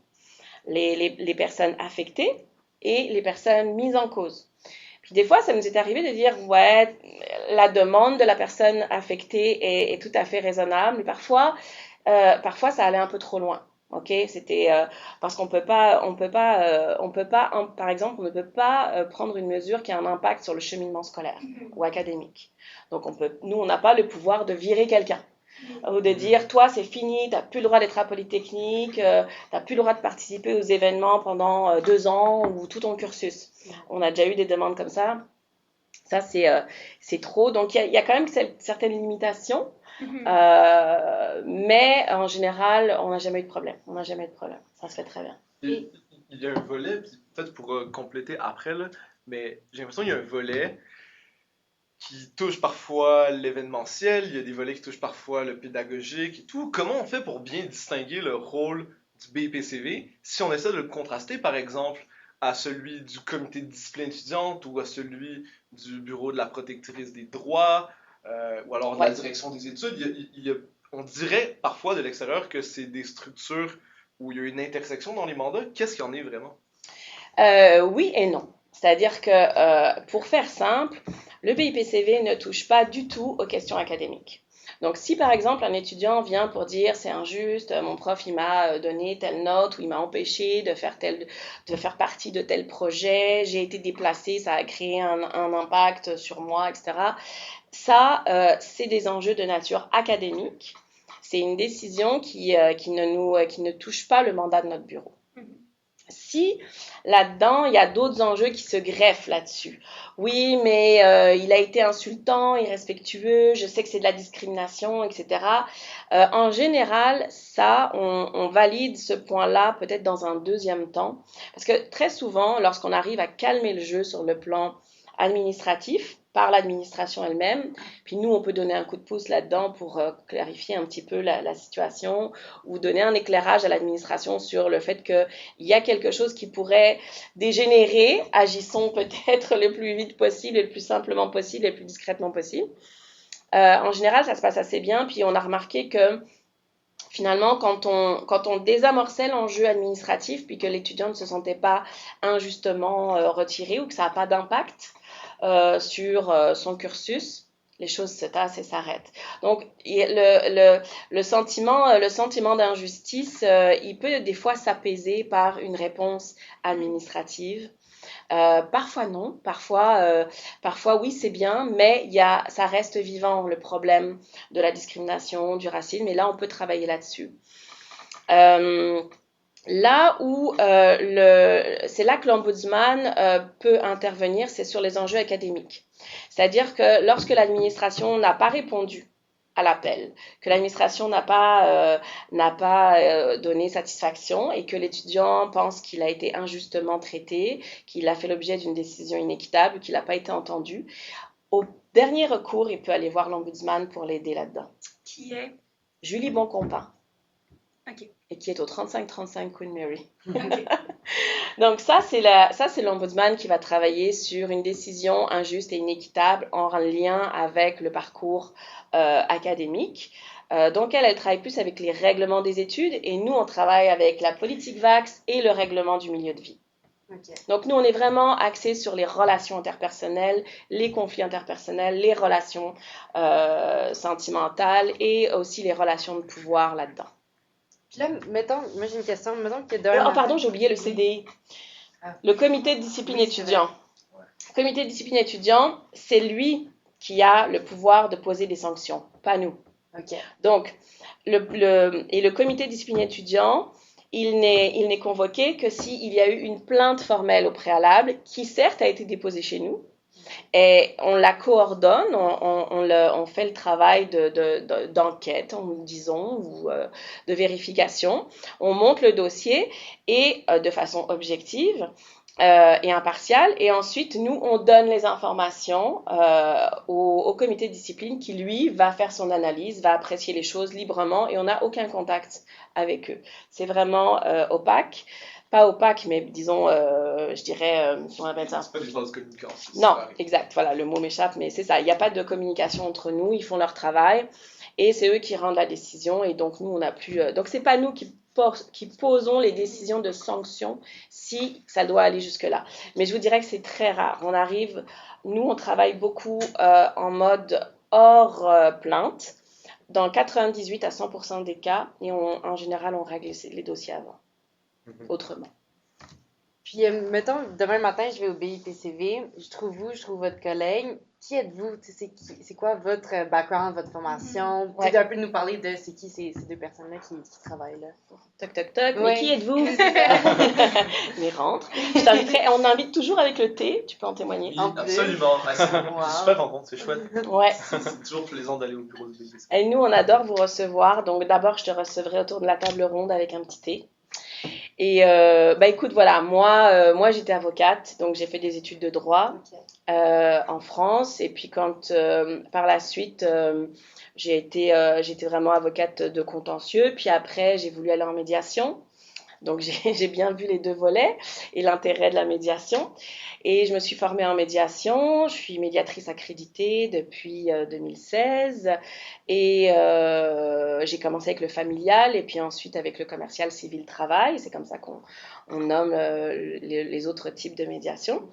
Les personnes affectées et les personnes mises en cause. Puis des fois, ça nous est arrivé de dire, ouais, la demande de la personne affectée est tout à fait raisonnable, mais parfois, ça allait un peu trop loin. Ok, c'était parce qu'on peut pas, par exemple, on ne peut pas prendre une mesure qui a un impact sur le cheminement scolaire ou académique. Donc nous, on n'a pas le pouvoir de virer quelqu'un. Ou de dire, toi, c'est fini, t'as plus le droit d'être à Polytechnique, t'as plus le droit de participer aux événements pendant 2 ans ou tout ton cursus. On a déjà eu des demandes comme ça. Ça, c'est trop. Donc, il y a quand même certaines limitations. Mais en général, on n'a jamais eu de problème. Ça se fait très bien. Il y a un volet, peut-être pour compléter après, là, mais j'ai l'impression qu'il y a un volet qui touche parfois l'événementiel, il y a des volets qui touchent parfois le pédagogique et tout. Comment on fait pour bien distinguer le rôle du BIPCV si on essaie de le contraster, par exemple, à celui du comité de discipline étudiante ou à celui du bureau de la protectrice des droits ou alors de la direction des études. On dirait parfois de l'extérieur que c'est des structures où il y a une intersection dans les mandats. Qu'est-ce qu'il y en est vraiment? Oui et non. C'est-à-dire que, pour faire simple, le BIPCV ne touche pas du tout aux questions académiques. Donc, si par exemple un étudiant vient pour dire c'est injuste, mon prof il m'a donné telle note ou il m'a empêché de faire partie de tel projet, j'ai été déplacé, ça a créé un impact sur moi, etc. Ça, c'est des enjeux de nature académique. C'est une décision qui ne touche pas le mandat de notre bureau. Si là-dedans, il y a d'autres enjeux qui se greffent là-dessus. Oui, mais il a été insultant, irrespectueux, je sais que c'est de la discrimination, etc. En général, ça, on valide ce point-là peut-être dans un deuxième temps. Parce que très souvent, lorsqu'on arrive à calmer le jeu sur le plan administratif, par l'administration elle-même. Puis nous, on peut donner un coup de pouce là-dedans pour clarifier un petit peu la situation ou donner un éclairage à l'administration sur le fait qu'il y a quelque chose qui pourrait dégénérer. Agissons peut-être le plus vite possible, le plus simplement possible, le plus discrètement possible. En général, ça se passe assez bien. Puis on a remarqué que finalement, quand on désamorçait l'enjeu administratif, puis que l'étudiant ne se sentait pas injustement retiré ou que ça n'a pas d'impact, sur son cursus, les choses se tassent et s'arrêtent. Donc, le sentiment d'injustice, il peut des fois s'apaiser par une réponse administrative. Parfois non, parfois oui c'est bien, mais ça reste vivant le problème de la discrimination, du racisme, et là on peut travailler là-dessus. Là où c'est là que l'ombudsman peut intervenir, c'est sur les enjeux académiques. C'est-à-dire que lorsque l'administration n'a pas répondu à l'appel, que l'administration n'a pas donné satisfaction et que l'étudiant pense qu'il a été injustement traité, qu'il a fait l'objet d'une décision inéquitable, qu'il n'a pas été entendu, au dernier recours, il peut aller voir l'ombudsman pour l'aider là-dedans. Qui est? Julie Boncompin. OK. Et qui est au 3535 Queen Mary. Okay. Donc ça, c'est l'ombudsman qui va travailler sur une décision injuste et inéquitable en lien avec le parcours académique. Donc elle travaille plus avec les règlements des études et nous, on travaille avec la politique VAX et le règlement du milieu de vie. Okay. Donc nous, on est vraiment axés sur les relations interpersonnelles, les conflits interpersonnels, les relations sentimentales et aussi les relations de pouvoir là-dedans. Puis là, mettons, moi j'ai une question, mettons que pardon, j'ai oublié le CDI. Le comité de discipline étudiant. Le comité de discipline étudiant, c'est lui qui a le pouvoir de poser des sanctions, pas nous. Okay. Donc, le comité de discipline étudiant, il n'est convoqué que s'il y a eu une plainte formelle au préalable, qui certes a été déposée chez nous, et on la coordonne, on fait le travail d'enquête, disons, ou de vérification. On monte le dossier et de façon objective et impartiale. Et ensuite, nous, on donne les informations au comité de discipline qui, lui, va faire son analyse, va apprécier les choses librement et on n'a aucun contact avec eux. C'est vraiment opaque. Pas opaque, mais disons, je dirais, si on appelle ça. C'est pas des phrases de communication. Non, exact, voilà, le mot m'échappe, mais c'est ça. Il n'y a pas de communication entre nous, ils font leur travail et c'est eux qui rendent la décision et donc nous, on n'a plus. Donc, c'est pas nous qui posons les décisions de sanction si ça doit aller jusque-là. Mais je vous dirais que c'est très rare. Nous, on travaille beaucoup en mode hors plainte, dans 98 à 100% des cas et en général, on règle les dossiers avant. Autrement. Puis, mettons, demain matin, je vais au BIPCV, je trouve votre collègue. Qui êtes-vous? C'est quoi votre background, votre formation? Tu peux un peu nous parler de c'est qui ces deux personnes-là qui travaillent là? Toc, toc, toc. Mais qui êtes-vous? Mais rentre. On invite toujours avec le thé, tu peux en témoigner. Oui, absolument. C'est super rencontre, c'est chouette. Ouais. C'est toujours plaisant d'aller au bureau du BIPCV. Et nous, on adore vous recevoir. Donc, d'abord, je te recevrai autour de la table ronde avec un petit thé. Et écoute, voilà, moi j'étais avocate, donc j'ai fait des études de droit en France. Et puis quand par la suite j'étais vraiment avocate de contentieux. Puis après j'ai voulu aller en médiation. Donc j'ai bien vu les deux volets et l'intérêt de la médiation. Et je me suis formée en médiation. Je suis médiatrice accréditée depuis 2016. Et j'ai commencé avec le familial et puis ensuite avec le commercial civil travail. C'est comme ça qu'on nomme les autres types de médiation.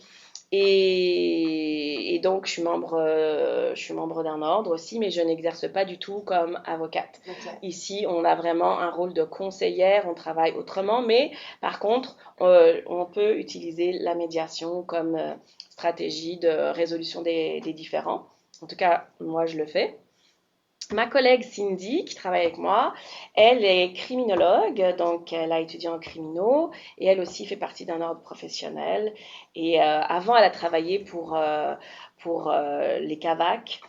Et donc, je suis membre d'un ordre aussi, mais je n'exerce pas du tout comme avocate. Ok. Ici, on a vraiment un rôle de conseillère, on travaille autrement, mais par contre, on peut utiliser la médiation comme stratégie de résolution des différends. En tout cas, moi, je le fais. Ma collègue Cindy, qui travaille avec moi, elle est criminologue, donc elle a étudié en criminaux et elle aussi fait partie d'un ordre professionnel. Et avant, elle a travaillé pour les CAVAC,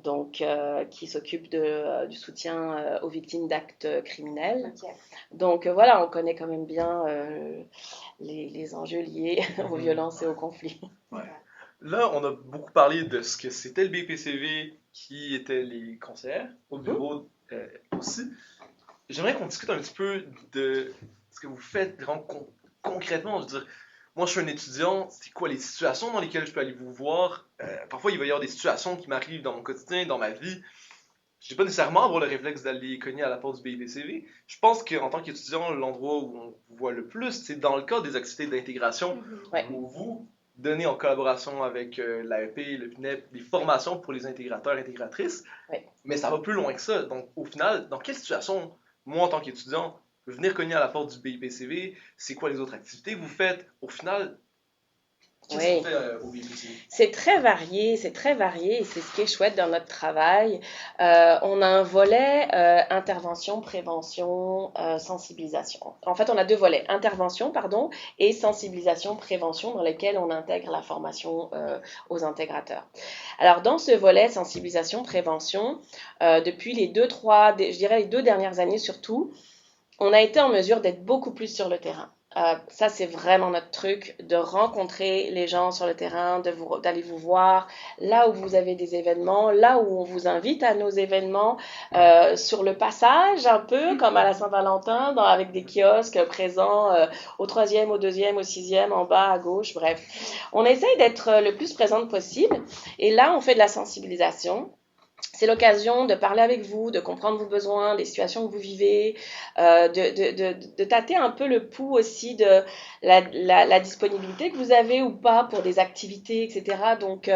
donc qui s'occupe du soutien aux victimes d'actes criminels. Ok. Donc voilà, on connaît quand même bien les enjeux liés aux violences et aux conflits. Ouais. Là, on a beaucoup parlé de ce que c'était le BPCV, qui étaient les conseillères au bureau aussi. J'aimerais qu'on discute un petit peu de ce que vous faites vraiment concrètement. Je veux dire, moi, je suis un étudiant, c'est quoi les situations dans lesquelles je peux aller vous voir? Parfois, il va y avoir des situations qui m'arrivent dans mon quotidien, dans ma vie. Je n'ai pas nécessairement avoir le réflexe d'aller cogner à la porte du BPCV. Je pense qu'en tant qu'étudiant, l'endroit où on vous voit le plus, c'est dans le cadre des activités d'intégration, Ouais. où vous donnez en collaboration avec l'AEP, le PNEP, des formations pour les intégrateurs et intégratrices. Ouais. Mais ça va plus loin que ça. Donc, au final, dans quelle situation, moi, en tant qu'étudiant, je peux venir cogner à la porte du BIPCV? C'est quoi les autres activités que vous faites? Au final, qu'est-ce Oui. qu'on fait au BIPCV? C'est très varié et c'est ce qui est chouette dans notre travail. On a un volet intervention, prévention, sensibilisation. En fait, on a deux volets, intervention, pardon, et sensibilisation, prévention, dans lesquels on intègre la formation aux intégrateurs. Alors, dans ce volet sensibilisation, prévention, depuis les les 2 dernières années surtout, on a été en mesure d'être beaucoup plus sur le terrain. Ça, c'est vraiment notre truc, de rencontrer les gens sur le terrain, d'aller vous voir là où vous avez des événements, là où on vous invite à nos événements, sur le passage, un peu comme à la Saint-Valentin, avec des kiosques présents au 3e, au 2e, au 6e, en bas, à gauche, bref. On essaye d'être le plus présente possible et là, on fait de la sensibilisation. C'est l'occasion de parler avec vous, de comprendre vos besoins, les situations que vous vivez, de tâter un peu le pouls aussi de la disponibilité que vous avez ou pas pour des activités, etc. Donc,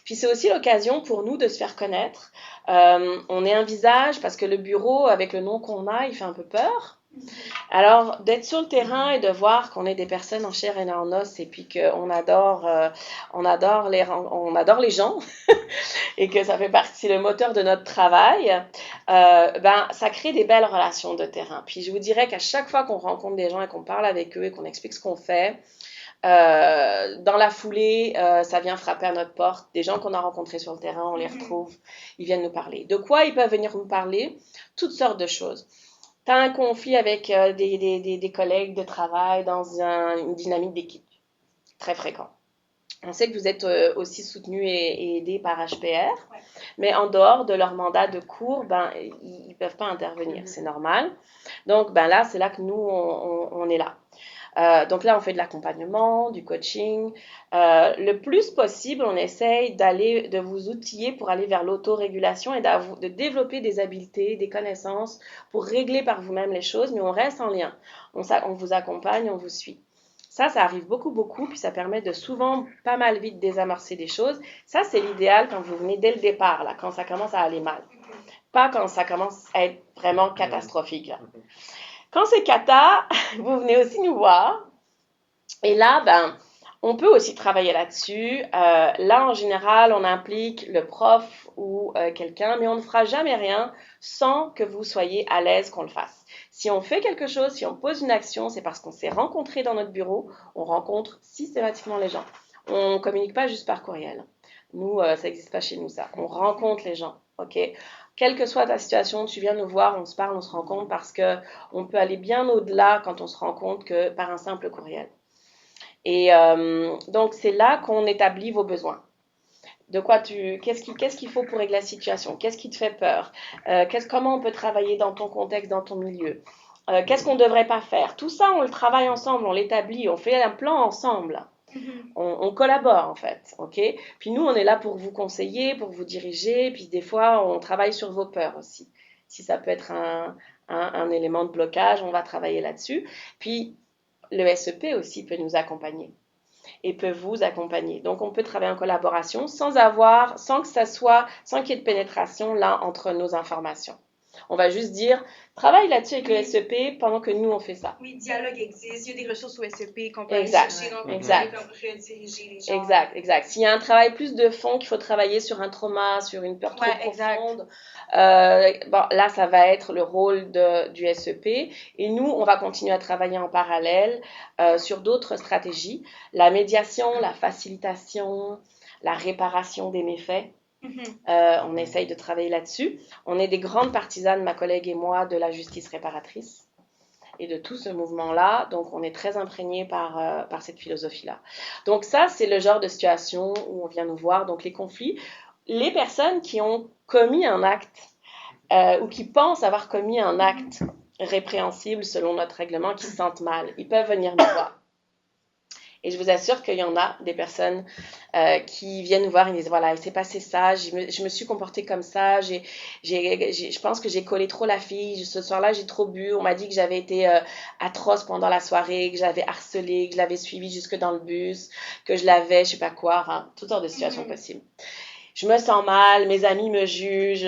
puis c'est aussi l'occasion pour nous de se faire connaître. On est un visage parce que le bureau, avec le nom qu'on a, il fait un peu peur. Alors, d'être sur le terrain et de voir qu'on est des personnes en chair et en os et puis qu'on adore les gens et que ça fait partie le moteur de notre travail, ça crée des belles relations de terrain. Puis je vous dirais qu'à chaque fois qu'on rencontre des gens et qu'on parle avec eux et qu'on explique ce qu'on fait, dans la foulée, ça vient frapper à notre porte. Des gens qu'on a rencontrés sur le terrain, on les retrouve, ils viennent nous parler. De quoi ils peuvent venir nous parler? Toutes sortes de choses. Tu as un conflit avec des collègues de travail dans une dynamique d'équipe. Très fréquent. On sait que vous êtes aussi soutenu et aidé par HPR, mais en dehors de leur mandat de cours, ils ne peuvent pas intervenir. C'est normal. Donc là, c'est là que nous, on est là. Donc là, on fait de l'accompagnement, du coaching. Le plus possible, on essaye de vous outiller pour aller vers l'autorégulation et de développer des habiletés, des connaissances pour régler par vous-même les choses, mais on reste en lien. On vous accompagne, on vous suit. Ça arrive beaucoup, puis ça permet de souvent pas mal vite désamorcer des choses. Ça, c'est l'idéal quand vous venez dès le départ, là, quand ça commence à aller mal. Pas quand ça commence à être vraiment catastrophique, là. Quand c'est cata, vous venez aussi nous voir. Et là, on peut aussi travailler là-dessus. Là, en général, on implique le prof ou quelqu'un, mais on ne fera jamais rien sans que vous soyez à l'aise qu'on le fasse. Si on fait quelque chose, si on pose une action, c'est parce qu'on s'est rencontrés dans notre bureau. On rencontre systématiquement les gens. On ne communique pas juste par courriel. Nous, ça n'existe pas chez nous, ça. On rencontre les gens, ok? Quelle que soit ta situation, tu viens nous voir, on se parle, on se rencontre parce qu'on peut aller bien au-delà quand on se rencontre que par un simple courriel. Et donc, c'est là qu'on établit vos besoins. Qu'est-ce qu'il faut pour régler la situation? Qu'est-ce qui te fait peur? Comment on peut travailler dans ton contexte, dans ton milieu? Qu'est-ce qu'on ne devrait pas faire? Tout ça, on le travaille ensemble, on l'établit, on fait un plan ensemble. On collabore en fait, ok? Puis nous, on est là pour vous conseiller, pour vous diriger, puis des fois, on travaille sur vos peurs aussi. Si ça peut être un élément de blocage, on va travailler là-dessus. Puis le SEP aussi peut nous accompagner et peut vous accompagner. Donc on peut travailler en collaboration sans qu'il y ait de pénétration là entre nos informations. On va juste dire, travaille là-dessus avec le SEP pendant que nous, on fait ça. Oui, dialogue existe, il y a des ressources au SEP qu'on peut aller Exact. chercher, donc on peut Exact. comme rediriger les gens. Exact. S'il y a un travail plus de fond, qu'il faut travailler sur un trauma, sur une peur trop exact. profonde, là, ça va être le rôle du SEP. Et nous, on va continuer à travailler en parallèle sur d'autres stratégies. La médiation, la facilitation, la réparation des méfaits. On essaye de travailler là-dessus. On est des grandes partisanes, ma collègue et moi, de la justice réparatrice et de tout ce mouvement-là. Donc, on est très imprégnés par cette philosophie-là. Donc, ça, c'est le genre de situation où on vient nous voir. Donc, les conflits, les personnes qui ont commis un acte ou qui pensent avoir commis un acte répréhensible selon notre règlement, qui se sentent mal, ils peuvent venir nous voir. Et je vous assure qu'il y en a des personnes qui viennent nous voir et disent, voilà, il s'est passé ça, je me suis comportée comme ça, je pense que j'ai collé trop la fille, ce soir-là, j'ai trop bu, on m'a dit que j'avais été atroce pendant la soirée, que j'avais harcelé, que je l'avais suivi jusque dans le bus, que je l'avais, je sais pas quoi, hein, toutes sortes de situations possibles. Je me sens mal, mes amis me jugent,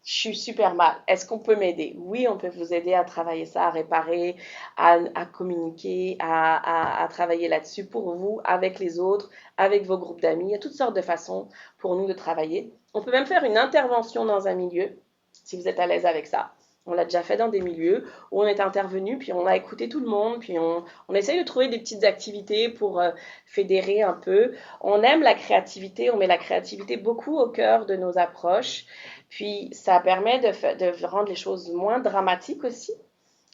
je suis super mal. Est-ce qu'on peut m'aider? Oui, on peut vous aider à travailler ça, à réparer, à communiquer, à travailler là-dessus pour vous, avec les autres, avec vos groupes d'amis. Il y a toutes sortes de façons pour nous de travailler. On peut même faire une intervention dans un milieu, si vous êtes à l'aise avec ça. On l'a déjà fait dans des milieux où on est intervenu, puis on a écouté tout le monde, puis on essaye de trouver des petites activités pour fédérer un peu. On aime la créativité, on met la créativité beaucoup au cœur de nos approches. Puis ça permet de rendre les choses moins dramatiques aussi.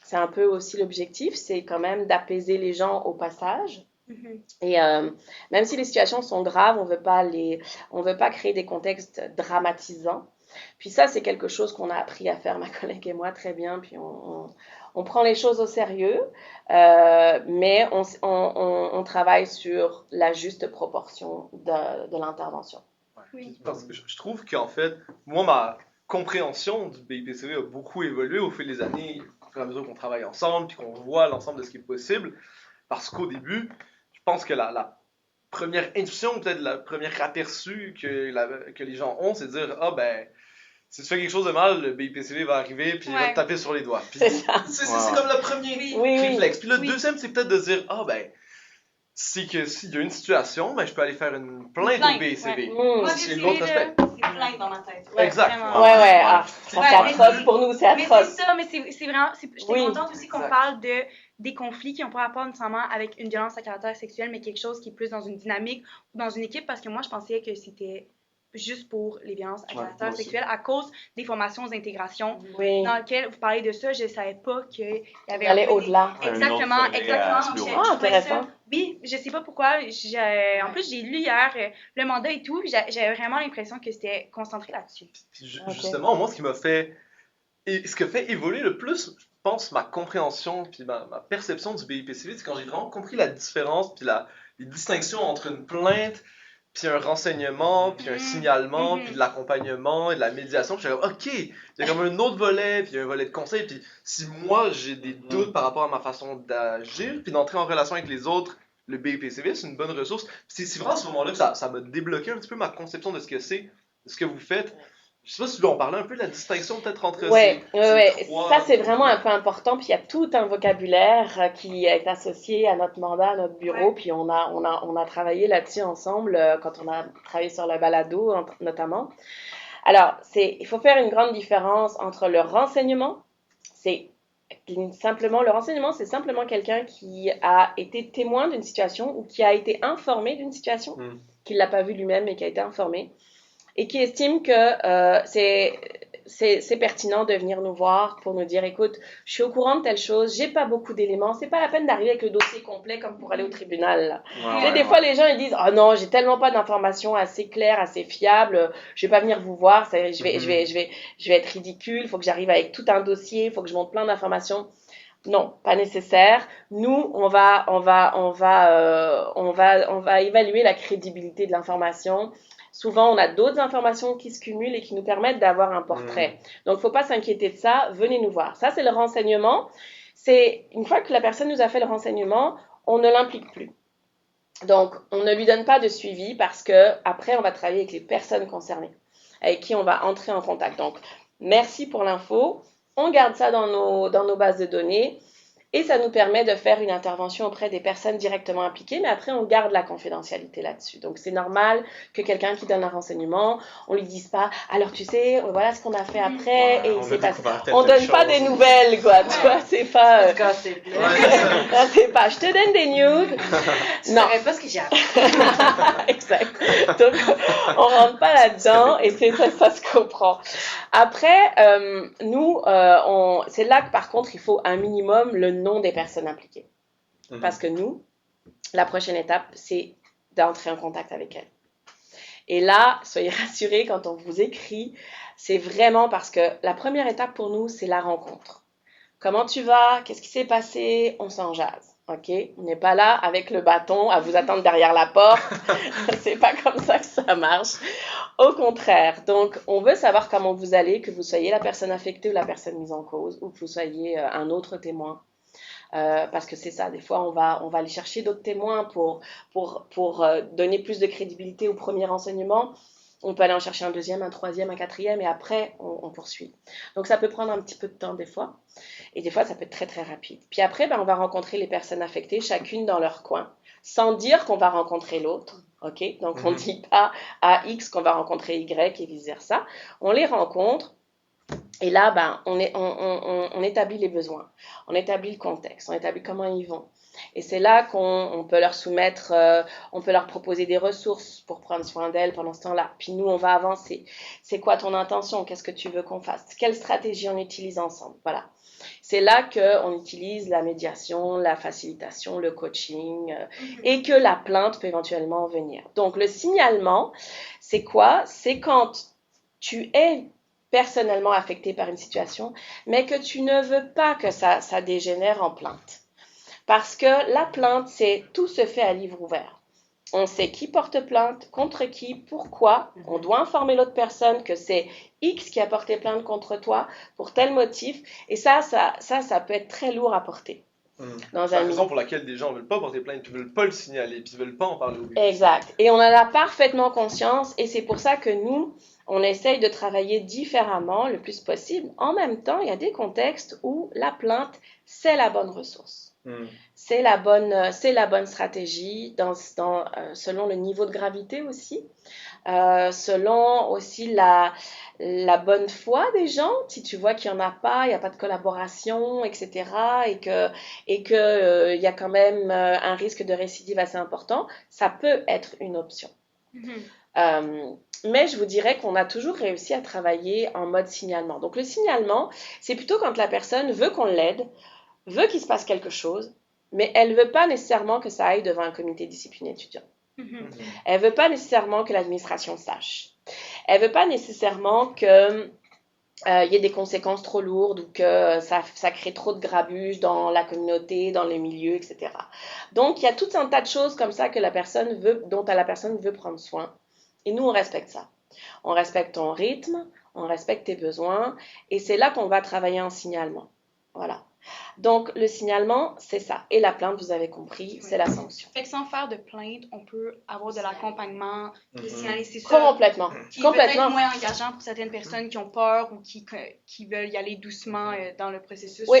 C'est un peu aussi l'objectif, c'est quand même d'apaiser les gens au passage. Et même si les situations sont graves, on veut pas créer des contextes dramatisants. Puis ça, c'est quelque chose qu'on a appris à faire, ma collègue et moi, très bien. Puis on prend les choses au sérieux, mais on travaille sur la juste proportion de l'intervention. Oui. Parce que je trouve qu'en fait, moi, ma compréhension du BIPCV a beaucoup évolué au fil des années, au fur et à mesure qu'on travaille ensemble, puis qu'on voit l'ensemble de ce qui est possible. Parce qu'au début, je pense que la première intuition, peut-être le premier aperçu que les gens ont, c'est de dire, ah ben, si tu fais quelque chose de mal, le BIPCV va arriver, puis il va te taper sur les doigts. Puis, c'est comme le premier réflexe. Puis le deuxième, c'est peut-être de dire, ah ben, c'est que s'il y a une situation, ben, je peux aller faire une plainte au BIPCV. C'est l'autre aspect. C'est plainte dans ma tête. Exact. C'est atroce pour nous, c'est atroce. Mais c'est vraiment, j'étais contente aussi qu'on parle des conflits qui n'ont pas rapport nécessairement avec une violence à caractère sexuel, mais quelque chose qui est plus dans une dynamique ou dans une équipe, parce que moi, je pensais que c'était juste pour les violences à caractère sexuel à cause des formations d'intégration dans lesquelles vous parlez de ça. Je ne savais pas qu'il y avait... Aller au-delà. Exactement. Intéressant. Oui, je ne sais pas pourquoi. En plus, j'ai lu hier le mandat et tout, j'avais vraiment l'impression que c'était concentré là-dessus. Justement, moi, ce qui fait évoluer le plus, je pense, ma compréhension puis ma perception du BIPCV, c'est quand j'ai vraiment compris la différence puis les distinctions entre une plainte puis un renseignement, puis un signalement, puis de l'accompagnement et de la médiation. Puis j'étais comme, OK, il y a comme un autre volet, puis il y a un volet de conseil. Puis si moi, j'ai des doutes par rapport à ma façon d'agir, puis d'entrer en relation avec les autres, le BIPCV, c'est une bonne ressource. Puis c'est vraiment à ce moment-là que ça m'a débloqué un petit peu ma conception de ce que c'est, de ce que vous faites. Je sais pas si tu veux en parler un peu de la distinction peut-être entre ces trois... Ça, c'est vraiment un peu important. Puis il y a tout un vocabulaire qui est associé à notre mandat, à notre bureau. Puis on a travaillé là-dessus ensemble quand on a travaillé sur le balado notamment. Alors, il faut faire une grande différence entre le renseignement. Le renseignement, c'est simplement quelqu'un qui a été témoin d'une situation ou qui a été informé d'une situation, qui ne l'a pas vu lui-même mais qui a été informé. Et qui estime que c'est pertinent de venir nous voir pour nous dire, écoute, je suis au courant de telle chose, j'ai pas beaucoup d'éléments, c'est pas la peine d'arriver avec le dossier complet comme pour aller au tribunal. Des fois, les gens ils disent, oh non, j'ai tellement pas d'informations assez claires, assez fiables, je vais pas venir vous voir, je vais être ridicule, il faut que j'arrive avec tout un dossier, il faut que je monte plein d'informations. Non, pas nécessaire. Nous, on va évaluer la crédibilité de l'information. Souvent, on a d'autres informations qui se cumulent et qui nous permettent d'avoir un portrait. Donc, faut pas s'inquiéter de ça. Venez nous voir. Ça, c'est le renseignement. C'est une fois que la personne nous a fait le renseignement, on ne l'implique plus. Donc, on ne lui donne pas de suivi parce que après, on va travailler avec les personnes concernées, avec qui on va entrer en contact. Donc, merci pour l'info. On garde ça dans nos bases de données et ça nous permet de faire une intervention auprès des personnes directement impliquées, mais après, on garde la confidentialité là-dessus. Donc, c'est normal que quelqu'un qui donne un renseignement, on lui dise pas, alors tu sais, voilà ce qu'on a fait après, et c'est pas... On donne pas des nouvelles, quoi, tu vois, c'est pas... c'est pas, je te donne des news. Non. Je savais pas ce que j'ai appris. Exact. Donc, on rentre pas là-dedans, et ça se comprend. Après, nous, c'est là que par contre, il faut un minimum le nom des personnes impliquées. Parce que nous, la prochaine étape, c'est d'entrer en contact avec elles. Et là, soyez rassurés, quand on vous écrit, c'est vraiment parce que la première étape pour nous, c'est la rencontre. Comment tu vas? Qu'est-ce qui s'est passé? On s'en jase. Ok, on n'est pas là avec le bâton à vous attendre derrière la porte. C'est pas comme ça que ça marche. Au contraire. Donc, on veut savoir comment vous allez, que vous soyez la personne affectée ou la personne mise en cause, ou que vous soyez un autre témoin. Parce que c'est ça, des fois, on va aller chercher d'autres témoins pour donner plus de crédibilité au premier renseignement. On peut aller en chercher un deuxième, un troisième, un quatrième, et après, on poursuit. Donc, ça peut prendre un petit peu de temps des fois. Et des fois, ça peut être très, très rapide. Puis après, on va rencontrer les personnes affectées, chacune dans leur coin, sans dire qu'on va rencontrer l'autre. OK? Donc, on ne dit pas à X qu'on va rencontrer Y et vice-versa. On les rencontre. Et là, on établit les besoins. On établit le contexte. On établit comment ils vont. Et c'est là qu'on peut leur soumettre, on peut leur proposer des ressources pour prendre soin d'elles pendant ce temps-là. Puis nous, on va avancer. C'est quoi ton intention? Qu'est-ce que tu veux qu'on fasse? Quelle stratégie on utilise ensemble? Voilà. C'est là qu'on utilise la médiation, la facilitation, le coaching et que la plainte peut éventuellement venir. Donc, le signalement, c'est quoi? C'est quand tu es personnellement affecté par une situation, mais que tu ne veux pas que ça dégénère en plainte. Parce que la plainte, tout se fait à livre ouvert. On sait qui porte plainte, contre qui, pourquoi. On doit informer l'autre personne que c'est X qui a porté plainte contre toi pour tel motif. Et ça peut être très lourd à porter. C'est la raison pour laquelle des gens ne veulent pas porter plainte, ils ne veulent pas le signaler, puis ils ne veulent pas en parler au but. Exact. Et on en a parfaitement conscience, et c'est pour ça que nous, on essaye de travailler différemment le plus possible. En même temps, il y a des contextes où la plainte, c'est la bonne ressource. C'est la bonne stratégie selon le niveau de gravité aussi, selon aussi la bonne foi des gens. Si tu vois qu'il n'y en a pas, il n'y a pas de collaboration, etc., et que y a quand même un risque de récidive assez important, ça peut être une option. Mais je vous dirais qu'on a toujours réussi à travailler en mode signalement. Donc le signalement, c'est plutôt quand la personne veut qu'on l'aide, veut qu'il se passe quelque chose, mais elle ne veut pas nécessairement que ça aille devant un comité de discipline étudiant. Elle ne veut pas nécessairement que l'administration sache. Elle ne veut pas nécessairement qu'il y ait des conséquences trop lourdes ou que ça crée trop de grabuge dans la communauté, dans les milieux, etc. Donc, il y a tout un tas de choses comme ça dont la personne veut prendre soin. Et nous, on respecte ça. On respecte ton rythme, on respecte tes besoins, et c'est là qu'on va travailler en signalement. Voilà. Donc, le signalement, c'est ça. Et la plainte, vous avez compris, c'est la sanction. Fait que sans faire de plainte, on peut avoir de l'accompagnement, de signaler, c'est ça. Complètement. Qui est peut-être moins engageant pour certaines personnes qui ont peur ou qui veulent y aller doucement dans le processus. Oui,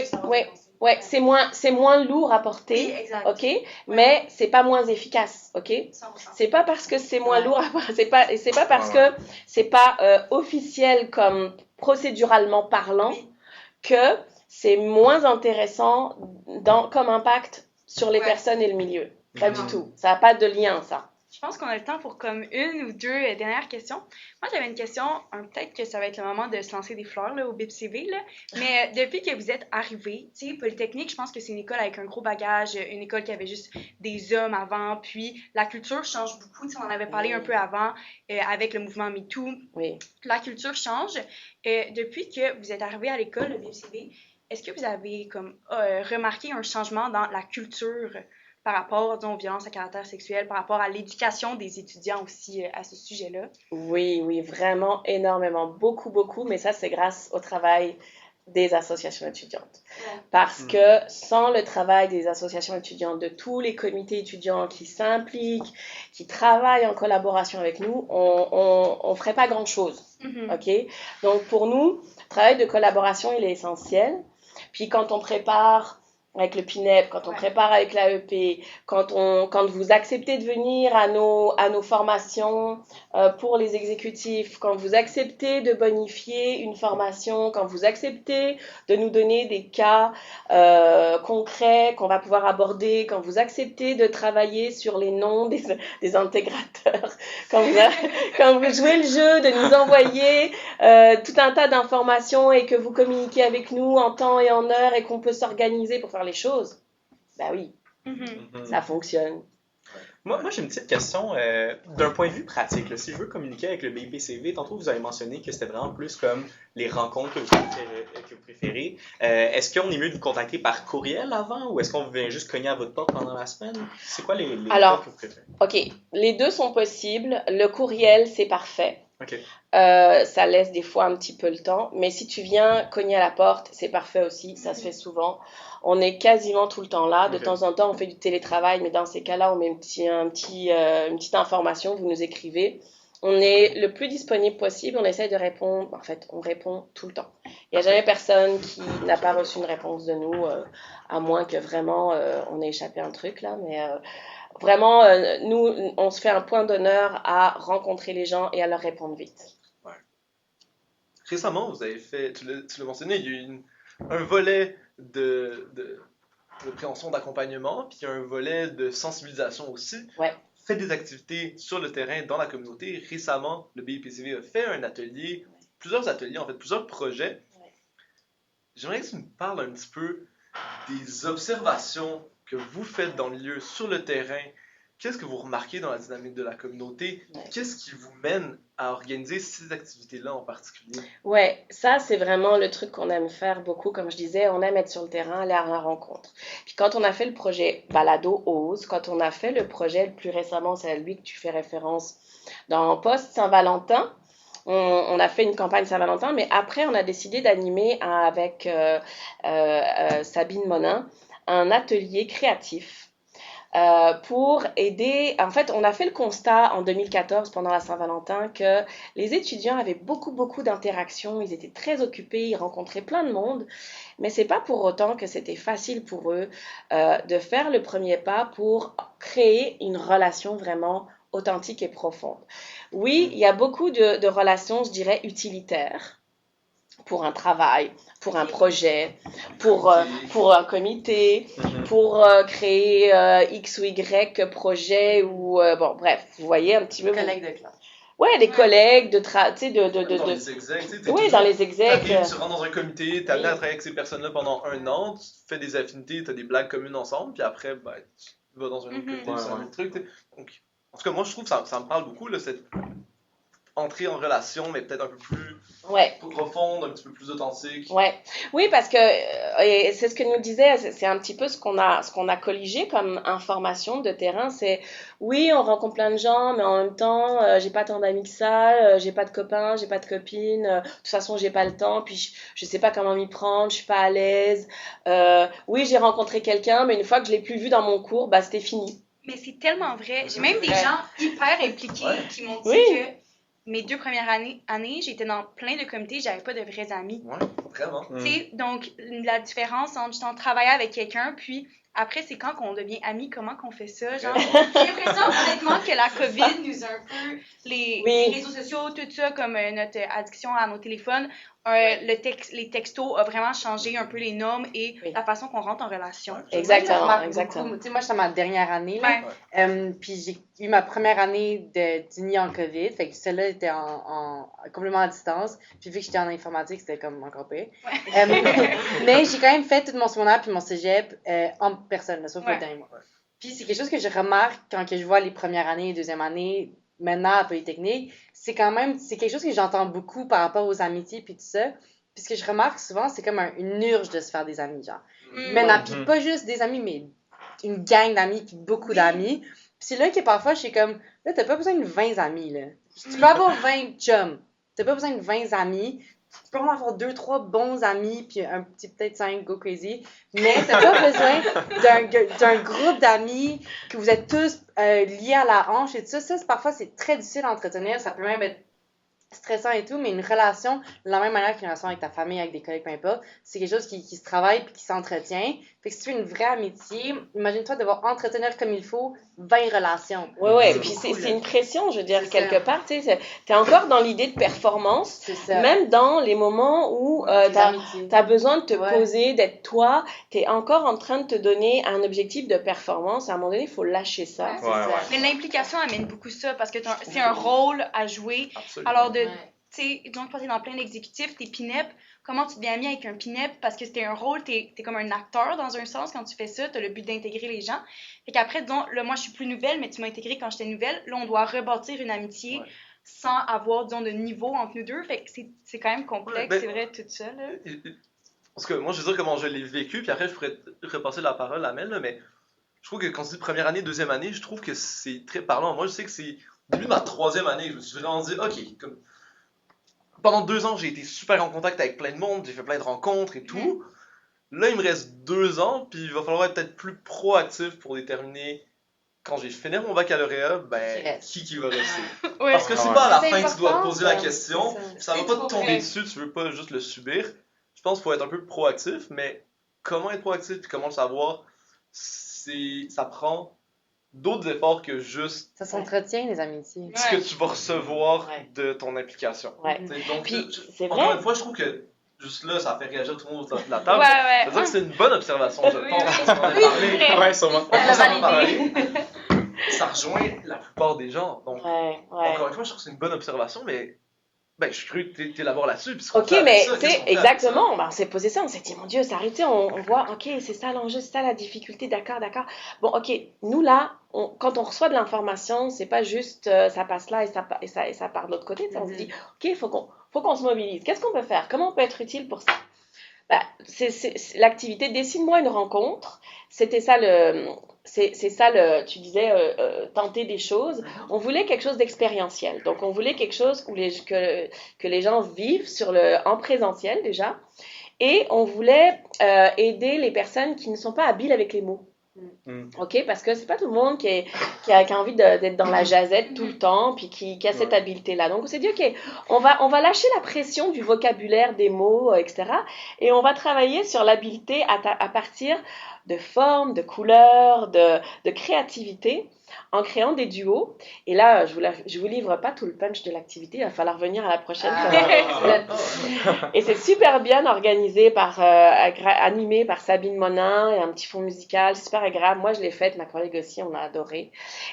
c'est moins lourd à porter, oui, exact. OK? Mais c'est pas moins efficace, OK? 100%. C'est pas parce que c'est moins lourd à porter, c'est pas parce que c'est pas officiel comme procéduralement parlant que c'est moins intéressant comme impact sur les personnes et le milieu. Pas du tout. Ça n'a pas de lien, ça. Je pense qu'on a le temps pour comme une ou deux dernières questions. Moi, j'avais une question, peut-être que ça va être le moment de se lancer des fleurs là, au BIPCV, là. Mais depuis que vous êtes arrivé, tu sais, Polytechnique, je pense que c'est une école avec un gros bagage, une école qui avait juste des hommes avant, puis la culture change beaucoup. Tu sais, on en avait parlé un peu avant avec le mouvement MeToo. Oui. La culture change. Depuis que vous êtes arrivé à l'école, le BIPCV, est-ce que vous avez comme remarqué un changement dans la culture par rapport, disons, aux violences à caractère sexuel, par rapport à l'éducation des étudiants aussi à ce sujet-là? Oui, oui, vraiment énormément, beaucoup, beaucoup, mais ça, c'est grâce au travail des associations étudiantes. Parce que sans le travail des associations étudiantes, de tous les comités étudiants qui s'impliquent, qui travaillent en collaboration avec nous, on ferait pas grand-chose. OK? Donc, pour nous, le travail de collaboration, il est essentiel. Puis, quand on prépare avec le PINEP, quand on prépare avec l'AEP, quand vous acceptez de venir à nos formations pour les exécutifs, quand vous acceptez de bonifier une formation, quand vous acceptez de nous donner des cas concrets qu'on va pouvoir aborder, quand vous acceptez de travailler sur les noms des intégrateurs, quand vous jouez le jeu de nous envoyer tout un tas d'informations et que vous communiquez avec nous en temps et en heure et qu'on peut s'organiser pour faire les choses, ben oui, ça fonctionne. Moi j'ai une petite question d'un point de vue pratique. Là, si je veux communiquer avec le BIPCV, tantôt vous avez mentionné que c'était vraiment plus comme les rencontres que vous préférez. Est-ce qu'on est mieux de vous contacter par courriel avant ou est-ce qu'on vient juste cogner à votre porte pendant la semaine? C'est quoi les méthodes que vous préférez? OK, les deux sont possibles. Le courriel, c'est parfait. Okay. Ça laisse des fois un petit peu le temps, mais si tu viens cogner à la porte, c'est parfait aussi, ça se fait souvent. On est quasiment tout le temps là. De temps en temps, on fait du télétravail, mais dans ces cas-là, on met une petite information, vous nous écrivez. On est le plus disponible possible, on essaie de répondre. En fait, on répond tout le temps. Il n'y a jamais personne qui n'a pas reçu une réponse de nous, à moins que vraiment on ait échappé un truc là, mais... Vraiment, nous, on se fait un point d'honneur à rencontrer les gens et à leur répondre vite. Ouais. Récemment, vous avez fait, tu l'as mentionné, il y a eu un volet de préhension d'accompagnement, puis il y a un volet de sensibilisation aussi. Ouais. Fait des activités sur le terrain, dans la communauté. Récemment, le BIPCV a fait un atelier, plusieurs ateliers, en fait, plusieurs projets. Ouais. J'aimerais que tu me parles un petit peu des observations que vous faites dans le milieu, sur le terrain. Qu'est-ce que vous remarquez dans la dynamique de la communauté? Qu'est-ce qui vous mène à organiser ces activités-là en particulier? Ouais, ça, c'est vraiment le truc qu'on aime faire beaucoup. Comme je disais, on aime être sur le terrain, aller à la rencontre. Puis quand on a fait le projet Balado Ose, quand on a fait le projet le plus récemment, c'est à lui que tu fais référence, dans Post Saint-Valentin, on a fait une campagne Saint-Valentin, mais après, on a décidé d'animer avec Sabine Monin un atelier créatif pour aider. En fait, on a fait le constat en 2014 pendant la Saint-Valentin que les étudiants avaient beaucoup d'interactions, ils étaient très occupés, ils rencontraient plein de monde, mais c'est pas pour autant que c'était facile pour eux de faire le premier pas pour créer une relation vraiment authentique et profonde. Oui, il y a beaucoup de relations, je dirais, utilitaires pour un travail, pour un projet, pour un comité, pour créer X ou Y projet ou bon bref, vous voyez un petit peu. Collègues de classe. Ouais, des collègues de tu sais dans les execs, oui, dans les execs. Tu rentres dans un comité, t'es amené à travailler avec ces personnes-là pendant un an, tu fais des affinités, t'as des blagues communes ensemble, puis après, ben, tu vas dans un autre comité, c'est un autre truc. Donc, en tout cas, moi, je trouve que ça me parle beaucoup, là, cette entrée en relation, mais peut-être un peu plus profonde, un petit peu plus authentique. Ouais. Oui, parce que c'est ce que nous disait, c'est un petit peu ce qu'on a colligé comme information de terrain, c'est oui, on rencontre plein de gens, mais en même temps, j'ai pas tant d'amis que ça, j'ai pas de copains, j'ai pas de copines, de toute façon, j'ai pas le temps, puis je sais pas comment m'y prendre, je suis pas à l'aise. Oui, j'ai rencontré quelqu'un, mais une fois que je l'ai plus vu dans mon cours, bah c'était fini. Mais c'est tellement vrai. J'ai même des gens hyper impliqués qui m'ont dit que mes 2 premières années, j'étais dans plein de comités, j'avais pas de vrais amis. Ouais, vraiment. Tu sais, donc la différence entre travailler avec quelqu'un, puis après, c'est quand qu'on devient amis, comment qu'on fait ça, genre. J'ai l'impression, honnêtement, que la COVID nous a un peu, les réseaux sociaux, tout ça, comme notre addiction à nos téléphones, les textos a vraiment changé un peu les normes et la façon qu'on rentre en relation. Exactement. Tu sais, moi, j'étais ma dernière année, là. Puis j'ai eu ma première année d'uni en COVID, fait que celle-là était en complètement à distance. Puis vu que j'étais en informatique, c'était comme encore pire. Mais j'ai quand même fait tout mon secondaire puis mon cégep en personne, là, sauf le dernier mois. Puis c'est quelque chose que je remarque quand que je vois les premières années et deuxième année, maintenant à Polytechnique, c'est quelque chose que j'entends beaucoup par rapport aux amitiés puis tout ça. Puis Puis ce que je remarque souvent, c'est comme une urge de se faire des amis, genre. Mm. Maintenant, puis pas juste des amis, mais une gang d'amis, puis beaucoup d'amis. Puis c'est là que parfois, je suis comme, là, t'as pas besoin de 20 amis, là. Tu peux avoir 20 chums. T'as pas besoin de 20 amis. Tu peux en avoir 2-3 bons amis, puis un petit, peut-être 5 go crazy. Mais t'as pas besoin d'un groupe d'amis que vous êtes tous liés à la hanche et tout ça. Ça, parfois, c'est très difficile à entretenir. Ça peut même être stressant et tout, mais une relation, de la même manière qu'une relation avec ta famille, avec des collègues, peu importe, c'est quelque chose qui se travaille puis qui s'entretient. Fait que si tu veux une vraie amitié, imagine-toi devoir entretenir comme il faut 20 relations. Ouais, puis c'est une pression, je veux dire, quelque part, tu sais, t'es encore dans l'idée de performance, même dans les moments où t'as besoin de te poser, d'être toi, t'es encore en train de te donner un objectif de performance, à un moment donné, il faut lâcher ça. Mais l'implication amène beaucoup ça, parce que c'est un rôle à jouer. Absolument. Alors, tu sais, donc, quand t'es dans plein d'exécutifs, t'es pin-up, comment tu deviens ami avec un pin-up? Parce que c'était un rôle, t'es comme un acteur dans un sens quand tu fais ça, t'as le but d'intégrer les gens. Fait qu'après, disons, là, moi, je suis plus nouvelle, mais tu m'as intégré quand j'étais nouvelle. Là, on doit rebâtir une amitié sans avoir, disons, de niveau entre nous deux. Fait que c'est quand même complexe, c'est vrai, tout ça, là. Parce que moi, je veux dire comment je l'ai vécu, puis après, je pourrais repasser la parole à Mel, là, mais je trouve que quand tu dis première année, deuxième année, je trouve que c'est très parlant. Moi, je sais que c'est au début de ma troisième année, je me suis vraiment dit, OK, comme pendant 2 ans, j'ai été super en contact avec plein de monde, j'ai fait plein de rencontres et tout. Là, il me reste 2 ans, puis il va falloir être peut-être plus proactif pour déterminer, quand j'ai fini mon baccalauréat, qui va rester. Parce que c'est pas à la fin que tu dois te poser la question, ça va pas te tomber dessus, tu veux pas juste le subir. Je pense qu'il faut être un peu proactif, mais comment être proactif et comment le savoir, ça prend d'autres efforts que juste ça s'entretient, les amitiés. Ce que tu vas recevoir de ton implication. Donc, puis, encore une fois, je trouve que juste là, ça fait réagir tout le monde autour de la table. C'est-à-dire que c'est une bonne observation, je pense. Parce qu'on a parlé. Sûrement. Ça rejoint la plupart des gens. Donc, encore une fois, je trouve que c'est une bonne observation, mais je suis curieux de t'élaborer là-dessus. Ok, mais tu sais, exactement, on s'est posé ça, on s'est dit, mon Dieu, ça arrive, tu sais, on voit, ok, c'est ça l'enjeu, c'est ça la difficulté, d'accord. Bon, ok, nous là, quand on reçoit de l'information, c'est pas juste ça passe là et ça part de l'autre côté, on se dit, ok, faut qu'on se mobilise. Qu'est-ce qu'on peut faire? Comment on peut être utile pour ça? C'est l'activité Dessine-moi une rencontre. C'était ça tu disais tenter des choses. On voulait quelque chose d'expérientiel. Donc on voulait quelque chose que les gens vivent en présentiel déjà. Et on voulait aider les personnes qui ne sont pas habiles avec les mots. Ok, parce que c'est pas tout le monde qui a envie d'être dans la jazette tout le temps, puis qui a cette habileté-là. Donc on s'est dit, ok, on va lâcher la pression du vocabulaire, des mots, etc. Et on va travailler sur l'habileté à partir de formes, de couleurs, de créativité, en créant des duos. Et là, je vous livre pas tout le punch de l'activité, il va falloir venir à la prochaine. Et c'est super bien organisé animé par Sabine Monin et un petit fond musical, c'est super agréable. Moi, je l'ai faite, ma collègue aussi, on a adoré.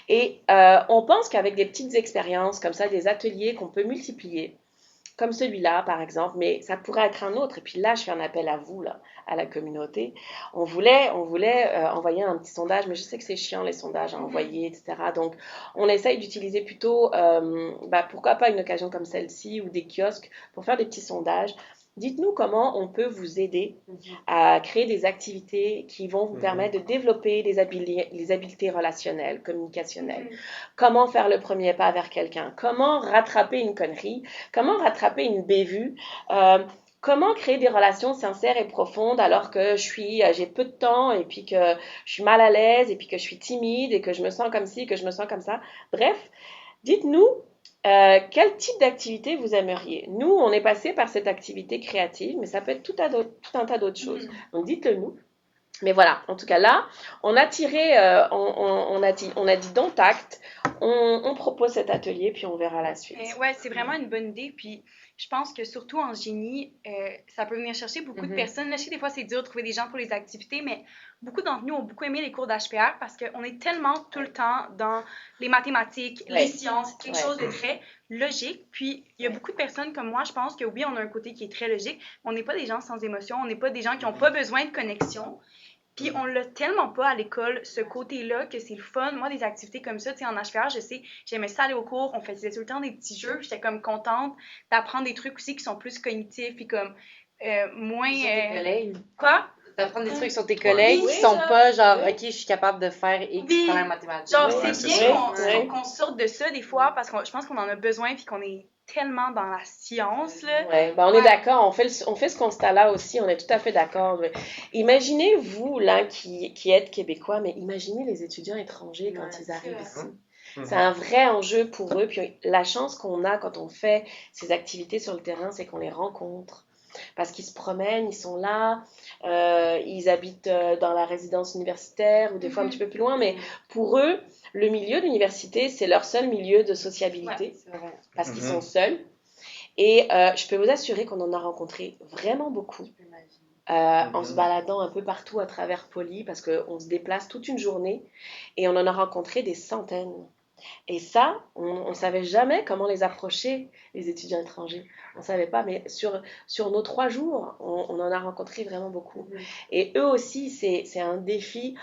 Et on pense qu'avec des petites expériences comme ça, des ateliers qu'on peut multiplier, comme celui-là, par exemple, mais ça pourrait être un autre. Et puis là, je fais un appel à vous, là, à la communauté. On voulait envoyer un petit sondage, mais je sais que c'est chiant, les sondages à envoyer, etc. Donc, on essaye d'utiliser plutôt, pourquoi pas une occasion comme celle-ci ou des kiosques pour faire des petits sondages. Dites-nous comment on peut vous aider à créer des activités qui vont vous permettre de développer les habiletés relationnelles, communicationnelles. Comment faire le premier pas vers quelqu'un? Comment rattraper une connerie? Comment rattraper une bévue? Comment créer des relations sincères et profondes alors que j'ai peu de temps et puis que je suis mal à l'aise et puis que je suis timide et que je me sens comme ci, que je me sens comme ça? Bref, dites-nous quel type d'activité vous aimeriez. Nous, on est passé par cette activité créative, mais ça peut être tout un tas d'autres choses. Donc, dites-le nous. Mais voilà, en tout cas là, on a tiré, on a dit don't act, on propose cet atelier, puis on verra la suite. Ouais, c'est vraiment une bonne idée, puis je pense que surtout en génie, ça peut venir chercher beaucoup de personnes. Là, je sais, des fois, c'est dur de trouver des gens pour les activités, mais beaucoup d'entre nous ont beaucoup aimé les cours d'HPR parce qu'on est tellement tout le temps dans les mathématiques, les sciences, quelque chose de très logique. Puis, il y a beaucoup de personnes comme moi, je pense que oui, on a un côté qui est très logique, mais on n'est pas des gens sans émotion, on n'est pas des gens qui n'ont pas besoin de connexion. Puis on l'a tellement pas à l'école, ce côté-là, que c'est le fun. Moi, des activités comme ça, tu sais, en HPR, je sais, j'aimais ça aller au cours, on faisait tout le temps des petits jeux, j'étais comme contente d'apprendre des trucs aussi qui sont plus cognitifs, puis comme moins... Sur tes collègues. Quoi? D'apprendre des trucs sur tes collègues Oui, qui sont ça. pas genre, Oui. OK, je suis capable de faire X Oui. problème mathématique. Genre, Ouais, c'est c'est bien ça. qu'on sorte de ça des fois parce que je pense qu'on en a besoin puis qu'on est tellement dans la science, là. Ouais, ben on Ouais. est d'accord, on fait ce constat-là aussi, on est tout à fait d'accord. Mais imaginez, vous, là, qui êtes québécois, mais imaginez les étudiants étrangers quand Ouais, ils arrivent c'est ici. Mhm. C'est un vrai enjeu pour eux. Puis la chance qu'on a quand on fait ces activités sur le terrain, c'est qu'on les rencontre. Parce qu'ils se promènent, ils sont là, ils habitent dans la résidence universitaire ou des fois un petit peu plus loin, mais pour eux, le milieu de l'université, c'est leur seul milieu de sociabilité C'est vrai. parce qu'ils Mhm. sont seuls. Et je peux vous assurer qu'on en a rencontré vraiment beaucoup en se baladant un peu partout à travers Poly parce qu'on se déplace toute une journée et on en a rencontré des centaines. Et ça, on ne savait jamais comment les approcher, les étudiants étrangers. On ne savait pas, mais sur nos 3 jours, on en a rencontré vraiment beaucoup. Et eux aussi, c'est un défi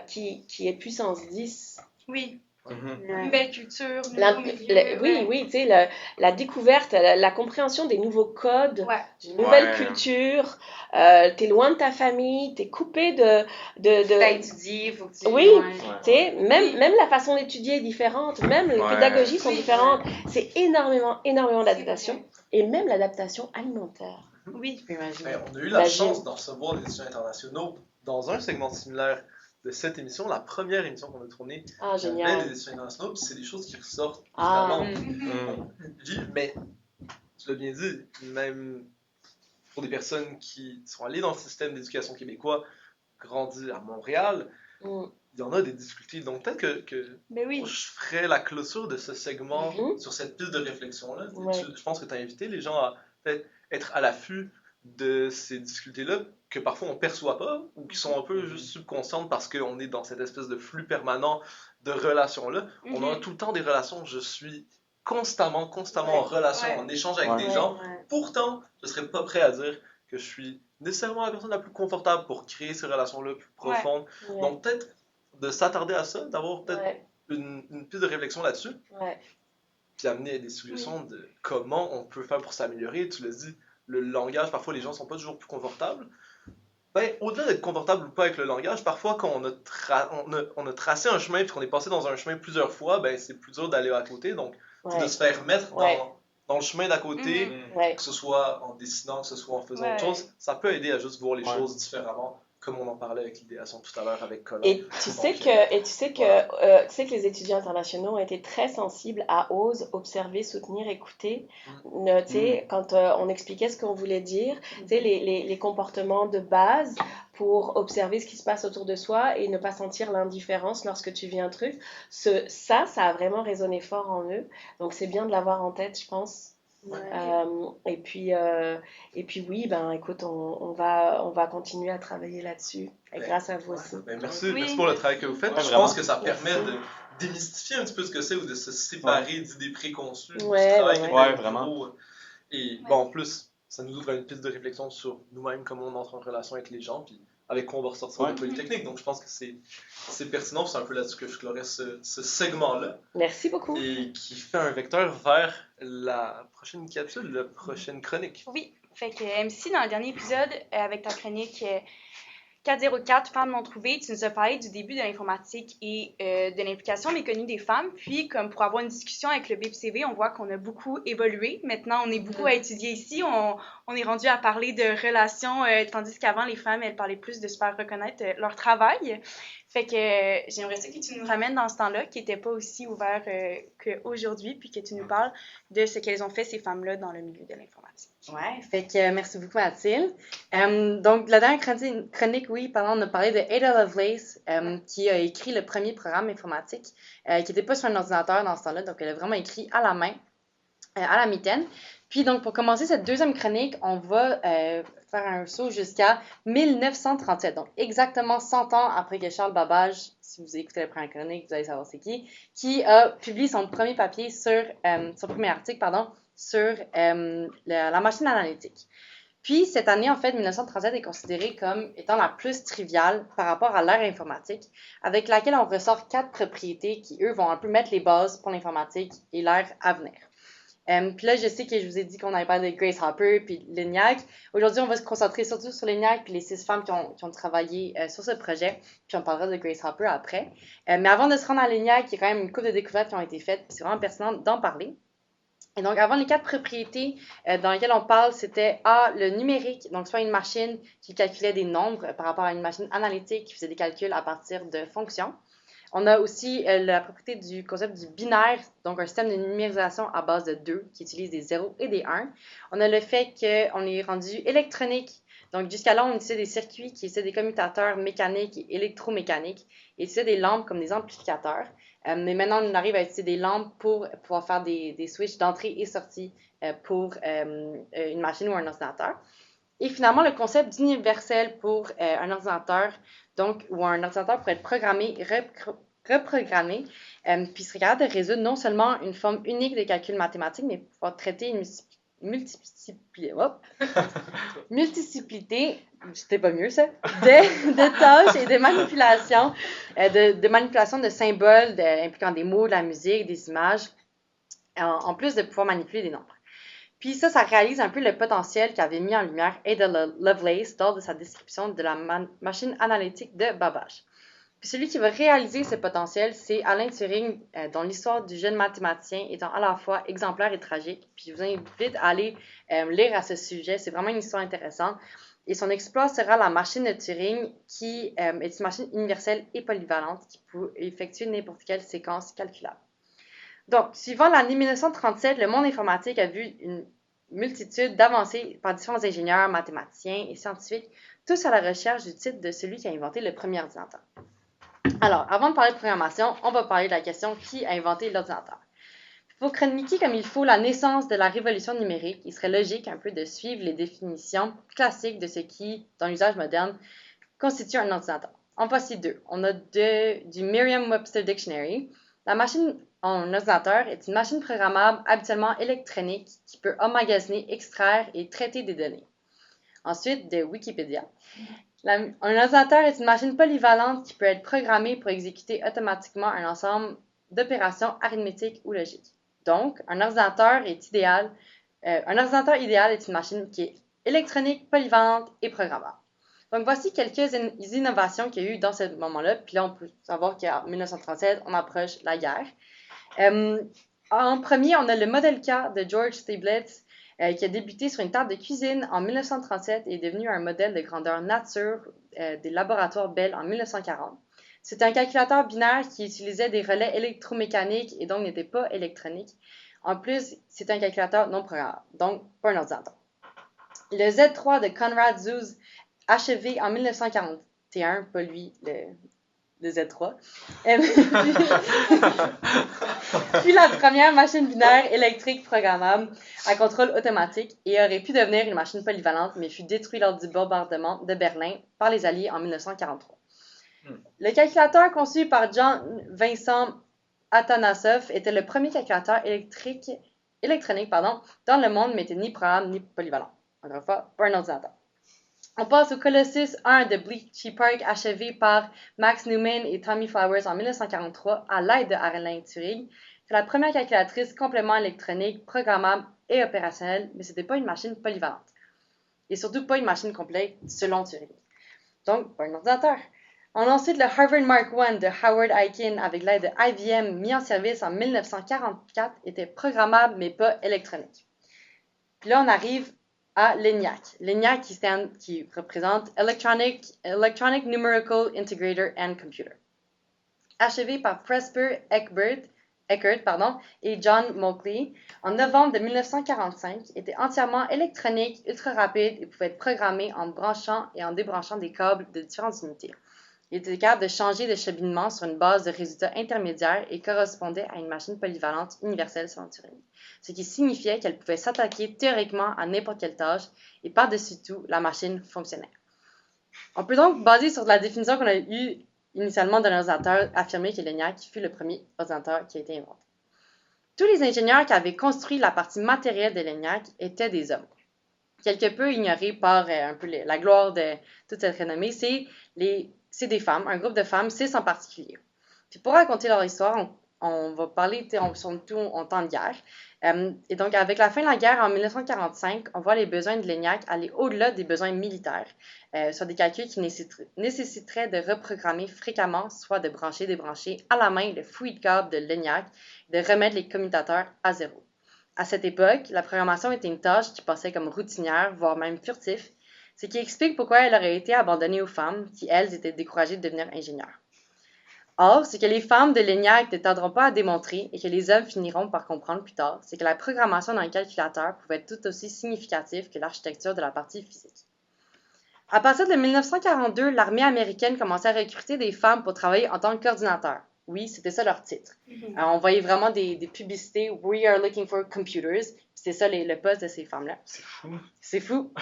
qui est puissance 10. Oui. Mhm. Nouvelle culture, La- nouveau milieu. oui, tu sais, la découverte, la compréhension des nouveaux codes, Ouais. d'une nouvelle Ouais. culture. T'es loin de ta famille, t'es coupé de T'as étudié, faut que tu... Oui. Ouais. Tu sais, même la façon d'étudier est différente, même les Ouais. pédagogies sont Oui. différentes. C'est énormément d'adaptation. Et même l'adaptation alimentaire. Oui. Je peux imaginer. On a eu la Imagine. chance d'en recevoir des étudiants internationaux dans un segment similaire de cette émission, la première émission qu'on a tournée. Ah, Il y avait génial. des étudiants internationaux, puis c'est des choses qui ressortent Ah, vraiment. Mhm. Mais tu l'as bien dit, même pour des personnes qui sont allées dans le système d'éducation québécois, grandi à Montréal, mm, il y en a des difficultés. Donc peut-être que Ben oui. je ferais la clôture de ce segment Mhm. sur cette piste de réflexion-là. Ouais. Je pense que tu as invité les gens à peut-être être à l'affût de ces difficultés-là que parfois on ne perçoit pas ou qui sont un peu juste subconscientes parce qu'on est dans cette espèce de flux permanent de relations-là. On a tout le temps des relations. Je suis constamment en relation, Ouais. en échange avec Ouais. des gens. Ouais. Pourtant, je ne serais pas prêt à dire que je suis nécessairement la personne la plus confortable pour créer ces relations-là plus profondes. ouais, Donc peut-être de s'attarder à ça, d'avoir peut-être ouais, une piste de réflexion là-dessus, ouais. puis amener des solutions de comment on peut faire pour s'améliorer. Tu l'as dit, le langage, parfois les gens sont pas toujours plus confortables. Ben, au-delà d'être confortable ou pas avec le langage, parfois quand on a tracé un chemin puis qu'on est passé dans un chemin plusieurs fois, ben c'est plus dur d'aller à côté. Donc, Ouais. de se faire mettre Ouais. dans le chemin d'à côté, Mhm. Ouais. que ce soit en dessinant, que ce soit en faisant Ouais. autre chose, ça peut aider à juste voir les Ouais. choses différemment, comme on en parlait avec l'idéation tout à l'heure avec Colin. Et tu sais Donc, tu sais que les étudiants internationaux ont été très sensibles à OSE, observer, soutenir, écouter. Tu sais, quand on expliquait ce qu'on voulait dire, tu sais, les comportements de base pour observer ce qui se passe autour de soi et ne pas sentir l'indifférence lorsque tu vis un truc. Ça a vraiment résonné fort en eux. Donc c'est bien de l'avoir en tête, je pense. Et puis oui, ben écoute, on va continuer à travailler là-dessus, et grâce à vous aussi. Ben, merci, Oui. merci pour le travail que vous faites. Ouais, Je vraiment. pense que ça permet Merci. de démystifier un petit peu ce que c'est ou de se séparer d'idées préconçues Ouais, du travail ouais, qui ouais. est Ouais, vraiment. bureau. Et bon, en plus, ça nous ouvre une piste de réflexion sur nous-mêmes, comment on entre en relation avec les gens, puis avec quoi on va ressortir Ouais. de Polytechnique. Donc je pense que c'est pertinent, c'est un peu là-dessus que je clorais ce segment-là, Merci beaucoup. et qui fait un vecteur vers la prochaine capsule, la prochaine chronique. Oui. Fait que MC, dans le dernier épisode, avec ta chronique 404, Femmes non trouvées, tu nous as parlé du début de l'informatique et de l'implication méconnue des femmes. Puis, comme pour avoir une discussion avec le BPCV, on voit qu'on a beaucoup évolué. Maintenant, on est beaucoup à étudier ici. On est rendu à parler de relations, tandis qu'avant, les femmes, elles parlaient plus de se faire reconnaître leur travail. Fait que j'aimerais ça que tu nous ramènes dans ce temps-là, qui n'était pas aussi ouvert qu'aujourd'hui, puis que tu nous parles de ce qu'elles ont fait, ces femmes-là, dans le milieu de l'informatique. Ouais, fait que merci beaucoup, Mathilde. Donc, la dernière chronique, oui, on a parlé de Ada Lovelace, qui a écrit le premier programme informatique, qui n'était pas sur un ordinateur dans ce temps-là, donc elle a vraiment écrit à la main, à la mitaine. Puis, donc, pour commencer cette deuxième chronique, on va faire un saut jusqu'à 1937, donc exactement 100 ans après que Charles Babbage, si vous écoutez la première chronique, vous allez savoir c'est qui a publié son premier papier son premier article, sur la machine analytique. Puis, cette année, en fait, 1937 est considérée comme étant la plus triviale par rapport à l'ère informatique, avec laquelle on ressort 4 propriétés qui, eux, vont un peu mettre les bases pour l'informatique et l'ère à venir. Puis là, je sais que je vous ai dit qu'on allait parler de Grace Hopper puis l'ENIAC. Aujourd'hui, on va se concentrer surtout sur l'ENIAC puis les 6 femmes qui ont travaillé sur ce projet. Puis on parlera de Grace Hopper après. Mais avant de se rendre à l'ENIAC, il y a quand même une couple de découvertes qui ont été faites. Puis c'est vraiment pertinent d'en parler. Et donc, avant, les 4 propriétés dans lesquelles on parle, c'était le numérique, donc soit une machine qui calculait des nombres par rapport à une machine analytique qui faisait des calculs à partir de fonctions. On a aussi la propriété du concept du binaire, donc un système de numérisation à base de 2 qui utilise des 0 et des 1. On a le fait qu'on est rendu électronique. Donc, jusqu'à là, on utilisait des circuits qui étaient des commutateurs mécaniques et électromécaniques et utilisaient des lampes comme des amplificateurs. Mais maintenant, on arrive à utiliser des lampes pour pouvoir faire des switches d'entrée et sortie pour une machine ou un ordinateur. Et finalement, le concept d'universel pour un ordinateur, donc où un ordinateur pourrait être programmé, reprogrammé, puis serait capable de résoudre non seulement une forme unique de calcul mathématique, mais pouvoir traiter une multiplicité, c'était pas mieux ça, de tâches et de manipulations, de manipulation de symboles impliquant des mots, de la musique, des images, en plus de pouvoir manipuler des nombres. Puis ça réalise un peu le potentiel qu'avait mis en lumière Ada Lovelace lors de sa description de la machine analytique de Babbage. Puis celui qui va réaliser ce potentiel, c'est Alan Turing, dont l'histoire du jeune mathématicien étant à la fois exemplaire et tragique. Puis je vous invite à aller lire à ce sujet, c'est vraiment une histoire intéressante. Et son exploit sera la machine de Turing, qui est une machine universelle et polyvalente qui peut effectuer n'importe quelle séquence calculable. Donc, suivant l'année 1937, le monde informatique a vu une multitude d'avancées par différents ingénieurs, mathématiciens et scientifiques, tous à la recherche du titre de celui qui a inventé le premier ordinateur. Alors, avant de parler de programmation, on va parler de la question qui a inventé l'ordinateur. Pour chroniquer comme il faut la naissance de la révolution numérique, il serait logique un peu de suivre les définitions classiques de ce qui, dans l'usage moderne, constitue un ordinateur. En voici 2. On a du Merriam-Webster Dictionary. La machine en ordinateur est une machine programmable habituellement électronique qui peut emmagasiner, extraire et traiter des données. Ensuite, de Wikipédia. Un ordinateur est une machine polyvalente qui peut être programmée pour exécuter automatiquement un ensemble d'opérations arithmétiques ou logiques. Donc, un ordinateur idéal est une machine qui est électronique, polyvalente et programmable. Donc, voici quelques innovations qu'il y a eu dans ce moment-là. Puis là, on peut savoir qu'en 1937, on approche la guerre. En premier, on a le Model K de George Stieglitz qui a débuté sur une table de cuisine en 1937 et est devenu un modèle de grandeur nature des laboratoires Bell en 1940. C'était un calculateur binaire qui utilisait des relais électromécaniques et donc n'était pas électronique. En plus, c'est un calculateur non programmable, donc pas un ordinateur. Le Z3 de Konrad Zuse, achevé en 1941, pas lui, le Z3. Puis la première machine binaire électrique programmable à contrôle automatique et aurait pu devenir une machine polyvalente, mais fut détruite lors du bombardement de Berlin par les Alliés en 1943. Le calculateur conçu par John Vincent Atanasoff était le premier calculateur électronique dans le monde, mais n'était ni programmable ni polyvalent. Encore une fois, pas un ordinateur. On passe au Colossus 1 de Bletchley Park, achevé par Max Newman et Tommy Flowers en 1943 à l'aide de Alan Turing. C'est la première calculatrice complètement électronique, programmable et opérationnelle, mais ce n'était pas une machine polyvalente. Et surtout pas une machine complète selon Turing. Donc, pas un ordinateur. On a ensuite le Harvard Mark I de Howard Aiken avec l'aide de IBM mis en service en 1944, était programmable mais pas électronique. Puis là, on arrive à l'ENIAC. L'ENIAC qui représente Electronic Numerical Integrator and Computer. Achevé par Presper Eckert et John Mauchly en novembre de 1945, était entièrement électronique, ultra rapide et pouvait être programmé en branchant et en débranchant des câbles de différentes unités. Il était capable de changer de cheminement sur une base de résultats intermédiaires et correspondait à une machine polyvalente universelle selon Turing, ce qui signifiait qu'elle pouvait s'attaquer théoriquement à n'importe quelle tâche et par-dessus tout, la machine fonctionnait. On peut donc, basé sur la définition qu'on a eue initialement d'un ordinateur, affirmer que l'ENIAC fut le premier ordinateur qui a été inventé. Tous les ingénieurs qui avaient construit la partie matérielle de l'ENIAC étaient des hommes. Quelque peu ignoré par un peu la gloire de toute cette renommée, c'est des femmes, un groupe de femmes, 6 en particulier. Puis pour raconter leur histoire, on va parler, surtout en temps de guerre. Et donc, avec la fin de la guerre en 1945, on voit les besoins de l'ENIAC aller au-delà des besoins militaires, sur des calculs qui nécessiteraient de reprogrammer fréquemment, soit de brancher, débrancher à la main le fouillis de câbles de l'ENIAC, de remettre les commutateurs à zéro. À cette époque, la programmation était une tâche qui passait comme routinière, voire même furtif, ce qui explique pourquoi elle aurait été abandonnée aux femmes, qui, elles, étaient découragées de devenir ingénieurs. Or, ce que les femmes de l'ENIAC ne tarderont pas à démontrer et que les hommes finiront par comprendre plus tard, c'est que la programmation d'un calculateur pouvait être tout aussi significative que l'architecture de la partie physique. À partir de 1942, l'armée américaine commençait à recruter des femmes pour travailler en tant que coordinateurs. Oui, c'était ça leur titre. Alors, on voyait vraiment des publicités « We are looking for computers ». C'est ça le poste de ces femmes-là. C'est fou. C'est fou.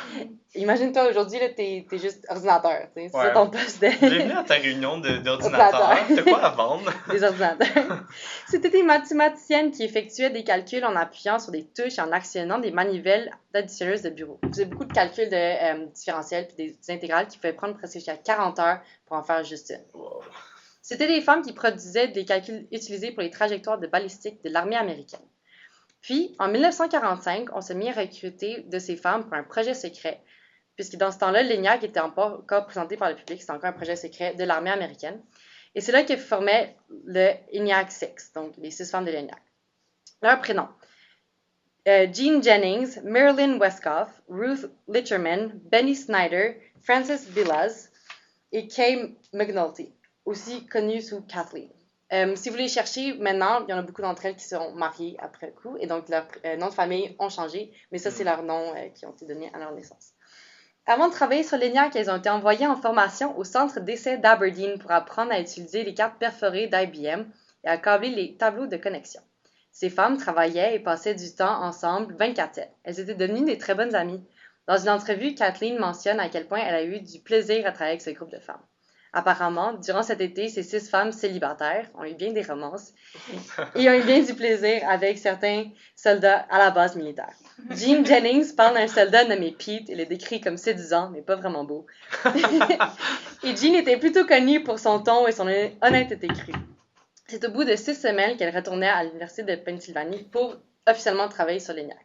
Imagine-toi aujourd'hui, t'es juste ordinateur. C'est ça ton poste de... Bienvenue à ta réunion d'ordinateur. T'as quoi à vendre? Des ordinateurs. C'était des mathématiciennes qui effectuaient des calculs en appuyant sur des touches et en actionnant des manivelles additionneuses de bureau. Ils faisaient beaucoup de calculs de différentiels puis des intégrales qui pouvaient prendre presque jusqu'à 40 heures pour en faire juste une. Wow. C'était des femmes qui produisaient des calculs utilisés pour les trajectoires de balistique de l'armée américaine. Puis, en 1945, on s'est mis à recruter de ces femmes pour un projet secret, puisque dans ce temps-là, l'ENIAC était encore présenté par le public, c'était encore un projet secret de l'armée américaine. Et c'est là que formait le ENIAC 6, donc les 6 femmes de l'ENIAC. Leurs prénoms: Jean Jennings, Marilyn Westcott, Ruth Litcherman, Benny Snyder, Frances Villas et Kay McNulty, aussi connue sous Kathleen. Si vous les cherchez maintenant, il y en a beaucoup d'entre elles qui seront mariées après coup, et donc leurs noms de famille ont changé, mais ça, c'est leurs noms qui ont été donnés à leur naissance. Avant de travailler sur l'ENIAC, elles ont été envoyées en formation au centre d'essai d'Aberdeen pour apprendre à utiliser les cartes perforées d'IBM et à câbler les tableaux de connexion. Ces femmes travaillaient et passaient du temps ensemble 24/7. Elles étaient devenues des très bonnes amies. Dans une entrevue, Kathleen mentionne à quel point elle a eu du plaisir à travailler avec ce groupe de femmes. Apparemment, durant cet été, ces 6 femmes célibataires ont eu bien des romances et ont eu bien du plaisir avec certains soldats à la base militaire. Jean Jennings parle d'un soldat nommé Pete et le décrit comme séduisant, mais pas vraiment beau. Et Jean était plutôt connue pour son ton et son honnêteté crue. C'est au bout de 6 semaines qu'elle retournait à l'Université de Pennsylvanie pour officiellement travailler sur l'ENIAC.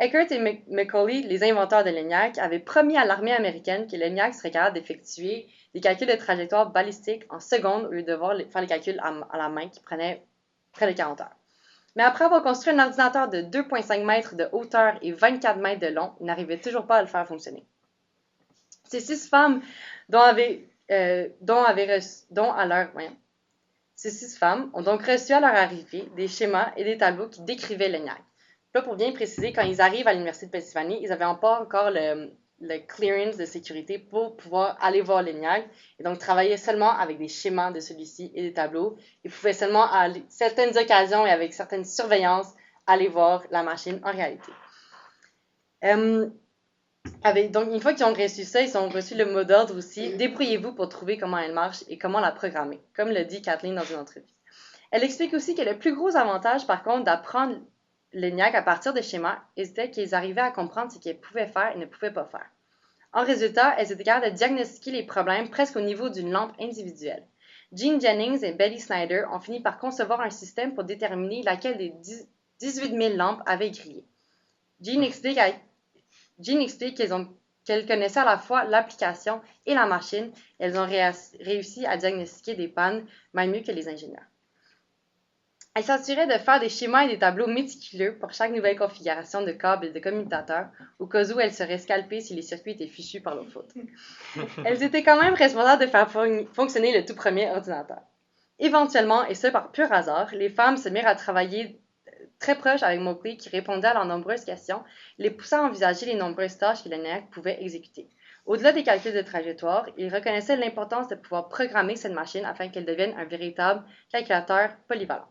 Eckert et Macaulay, les inventeurs de l'ENIAC, avaient promis à l'armée américaine que l'ENIAC serait capable d'effectuer des calculs de trajectoire balistique en secondes au lieu de devoir faire les calculs à la main qui prenaient près de 40 heures. Mais après avoir construit un ordinateur de 2,5 mètres de hauteur et 24 mètres de long, ils n'arrivaient toujours pas à le faire fonctionner. Ces 6 femmes Ces 6 femmes ont donc reçu à leur arrivée des schémas et des tableaux qui décrivaient l'ENIAC. Là, pour bien préciser, quand ils arrivent à l'Université de Pennsylvanie, ils n'avaient pas encore le clearance de sécurité pour pouvoir aller voir l'ENIAC et donc travailler seulement avec des schémas de celui-ci et des tableaux. Ils pouvaient seulement, à certaines occasions et avec certaines surveillances, aller voir la machine en réalité. Donc, une fois qu'ils ont reçu ça, ils ont reçu le mot d'ordre aussi. Débrouillez-vous pour trouver comment elle marche et comment la programmer, comme le dit Kathleen dans une entrevue. Elle explique aussi que le plus gros avantage, par contre, d'apprendre l'ENIAC à partir des schémas, c'était qu'ils arrivaient à comprendre ce qu'elles pouvaient faire et ne pouvaient pas faire. En résultat, elles étaient capables de diagnostiquer les problèmes presque au niveau d'une lampe individuelle. Jean Jennings et Betty Snyder ont fini par concevoir un système pour déterminer laquelle des 18 000 lampes avait grillé. Jean explique qu'elles connaissaient à la fois l'application et la machine, et elles ont réussi à diagnostiquer des pannes, même mieux que les ingénieurs. Elle s'assurait de faire des schémas et des tableaux méticuleux pour chaque nouvelle configuration de câbles et de commutateurs, au cas où elles seraient scalpées si les circuits étaient fichus par leur faute. Elles étaient quand même responsables de faire fonctionner le tout premier ordinateur. Éventuellement, et ce par pur hasard, les femmes se mirent à travailler très proche avec Macaulay qui répondait à leurs nombreuses questions, les poussant à envisager les nombreuses tâches que l'ENIAC pouvait exécuter. Au-delà des calculs de trajectoire, ils reconnaissaient l'importance de pouvoir programmer cette machine afin qu'elle devienne un véritable calculateur polyvalent.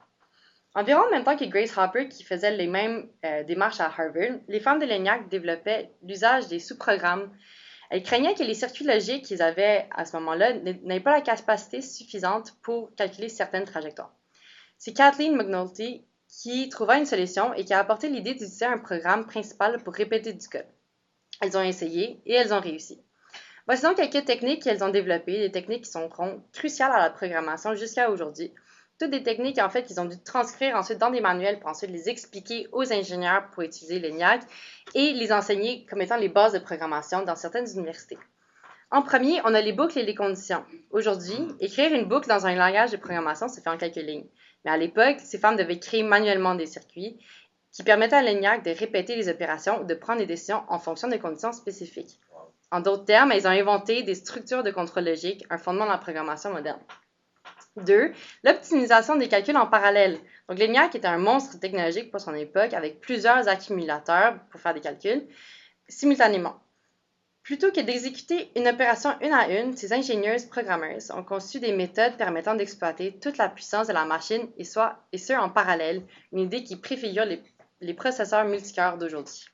Environ en même temps que Grace Hopper, qui faisait les mêmes démarches à Harvard, les femmes de l'ENIAC développaient l'usage des sous-programmes. Elles craignaient que les circuits logiques qu'ils avaient à ce moment-là n'aient pas la capacité suffisante pour calculer certaines trajectoires. C'est Kathleen McNulty qui trouva une solution et qui a apporté l'idée d'utiliser un programme principal pour répéter du code. Elles ont essayé et elles ont réussi. Voici donc quelques techniques qu'elles ont développées, des techniques qui seront cruciales à la programmation jusqu'à aujourd'hui. toutes des techniques, en fait, qu'ils ont dû transcrire ensuite dans des manuels pour ensuite les expliquer aux ingénieurs pour utiliser l'ENIAC et les enseigner comme étant les bases de programmation dans certaines universités. En premier, on a les boucles et les conditions. Aujourd'hui, écrire une boucle dans un langage de programmation se fait en quelques lignes. Mais à l'époque, ces femmes devaient créer manuellement des circuits qui permettaient à l'ENIAC de répéter les opérations ou de prendre des décisions en fonction de conditions spécifiques. En d'autres termes, elles ont inventé des structures de contrôle logique, un fondement de la programmation moderne. 2. L'optimisation des calculs en parallèle. Donc, l'ENIAC était un monstre technologique pour son époque avec plusieurs accumulateurs pour faire des calculs simultanément. Plutôt que d'exécuter une opération une à une, ces ingénieuses programmeurs ont conçu des méthodes permettant d'exploiter toute la puissance de la machine et ce en parallèle, une idée qui préfigure les processeurs multicœurs d'aujourd'hui.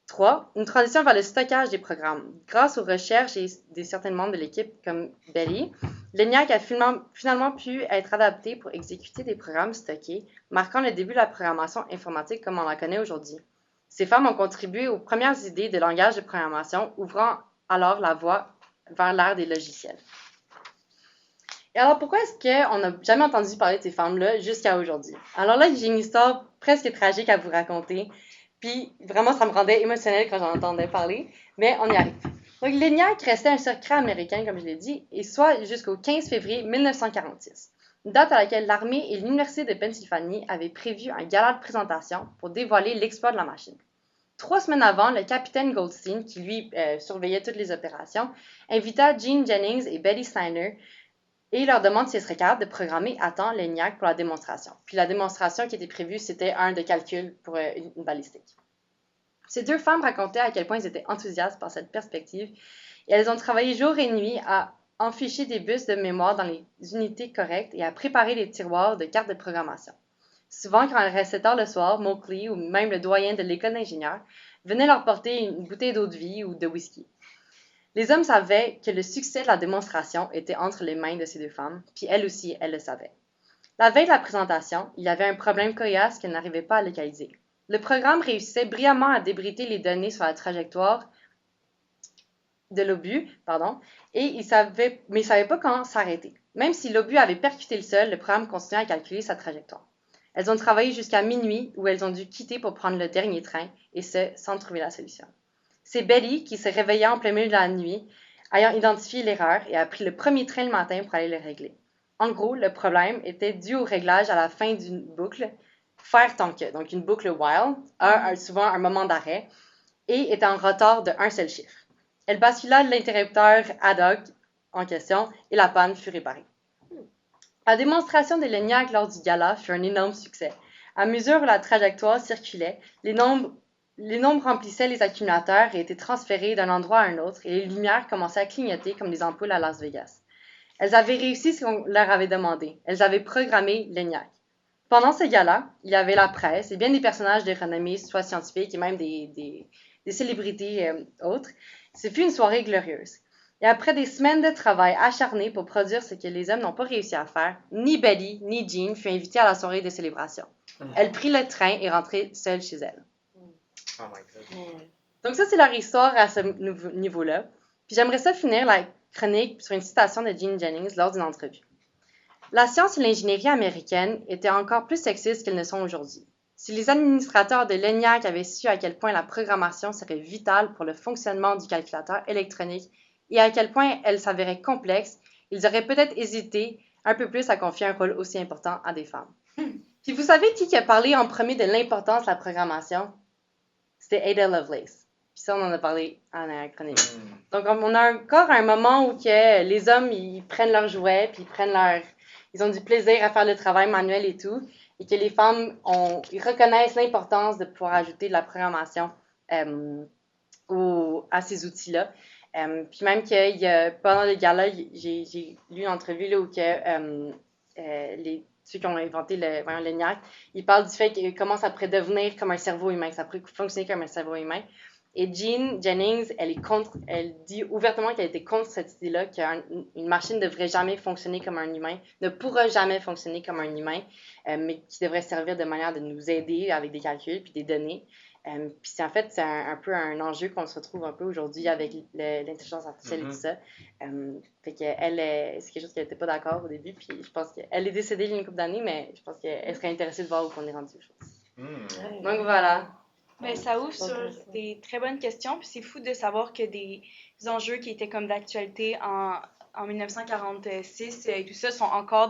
3. Une transition vers le stockage des programmes. Grâce aux recherches de certains membres de l'équipe comme Betty, l'ENIAC a finalement pu être adapté pour exécuter des programmes stockés, marquant le début de la programmation informatique comme on la connaît aujourd'hui. Ces femmes ont contribué aux premières idées de langage de programmation, ouvrant alors la voie vers l'ère des logiciels. Et alors, pourquoi est-ce qu'on n'a jamais entendu parler de ces femmes-là jusqu'à aujourd'hui? Alors là, j'ai une histoire presque tragique à vous raconter. Puis vraiment, ça me rendait émotionnelle quand j'en entendais parler, mais on y arrive. Donc, l'ENIAC restait un secret américain, comme je l'ai dit, et soit jusqu'au 15 février 1946, une date à laquelle l'armée et l'Université de Pennsylvanie avaient prévu un gala de présentation pour dévoiler l'exploit de la machine. 3 semaines avant, le capitaine Goldstein, qui lui surveillait toutes les opérations, invita Gene Jennings et Betty Steiner et leur demande s'ils seraient capables de programmer à temps l'ENIAC pour la démonstration. Puis la démonstration qui était prévue, c'était un de calcul pour une balistique. Ces 2 femmes racontaient à quel point elles étaient enthousiastes par cette perspective et elles ont travaillé jour et nuit à enficher des bus de mémoire dans les unités correctes et à préparer les tiroirs de cartes de programmation. Souvent, quand elles restaient tard le soir, Mauchly ou même le doyen de l'école d'ingénieurs venait leur porter une bouteille d'eau de vie ou de whisky. Les hommes savaient que le succès de la démonstration était entre les mains de ces 2 femmes, puis elles aussi, elles le savaient. La veille de la présentation, il y avait un problème cocasse qu'elles n'arrivaient pas à localiser. Le programme réussissait brillamment à débriter les données sur la trajectoire de l'obus, mais il ne savait pas quand s'arrêter. Même si l'obus avait percuté le sol, le programme continuait à calculer sa trajectoire. Elles ont travaillé jusqu'à minuit où elles ont dû quitter pour prendre le dernier train, et ce, sans trouver la solution. C'est Betty qui se réveilla en plein milieu de la nuit, ayant identifié l'erreur et a pris le premier train le matin pour aller le régler. En gros, le problème était dû au réglage à la fin d'une boucle, faire tant que, donc une boucle while, a souvent un moment d'arrêt, et était en retard de un seul chiffre. Elle bascula l'interrupteur ad hoc en question et la panne fut réparée. La démonstration de l'ENIAC lors du gala fut un énorme succès. À mesure où la trajectoire circulait, les nombres remplissaient les accumulateurs et étaient transférés d'un endroit à un autre et les lumières commençaient à clignoter comme des ampoules à Las Vegas. Elles avaient réussi ce qu'on leur avait demandé. Elles avaient programmé l'ENIAC. Pendant ce gala, il y avait la presse et bien des personnages de renommée, soit scientifiques et même des célébrités autres. Ce fut une soirée glorieuse. Et après des semaines de travail acharné pour produire ce que les hommes n'ont pas réussi à faire, ni Betty ni Jean furent invitées à la soirée de célébration. Elle prit le train et rentrait seule chez elle. Oh my God. Donc ça, c'est leur histoire à ce niveau-là. Puis j'aimerais ça finir la chronique sur une citation de Gene Jennings lors d'une entrevue. La science et l'ingénierie américaine étaient encore plus sexistes qu'elles ne sont aujourd'hui. Si les administrateurs de l'ENIAC avaient su à quel point la programmation serait vitale pour le fonctionnement du calculateur électronique et à quel point elle s'avérait complexe, ils auraient peut-être hésité un peu plus à confier un rôle aussi important à des femmes. Puis vous savez qui a parlé en premier de l'importance de la programmation? C'était Ada Lovelace. Puis ça, on en a parlé en chronique. Donc, on a encore un moment où que les hommes, ils prennent leurs jouets, puis ils ont du plaisir à faire le travail manuel et tout, et que les femmes, ils reconnaissent l'importance de pouvoir ajouter de la programmation à ces outils-là. Puis même pendant le gala, j'ai lu une entrevue là, où ceux qui ont inventé l'ENIAC, ils parlent du fait qu'il commence à devenir comme un cerveau humain, ça pourrait fonctionner comme un cerveau humain. Et Jean Jennings, elle dit ouvertement qu'elle était contre cette idée-là, qu'une machine ne devrait jamais fonctionner comme un humain, ne pourra jamais fonctionner comme un humain, mais qui devrait servir de manière de nous aider avec des calculs puis des données. Puis en fait, c'est un peu un enjeu qu'on se retrouve un peu aujourd'hui avec l'intelligence artificielle et tout ça. Fait qu'elle, c'est quelque chose qu'elle n'était pas d'accord au début, puis je pense qu'elle est décédée il y a une couple d'années, mais je pense qu'elle serait intéressée de voir où on est rendu. Donc voilà. Ben, ça ouvre sur des très bonnes questions, puis c'est fou de savoir que des enjeux qui étaient comme d'actualité en 1946 et tout ça sont encore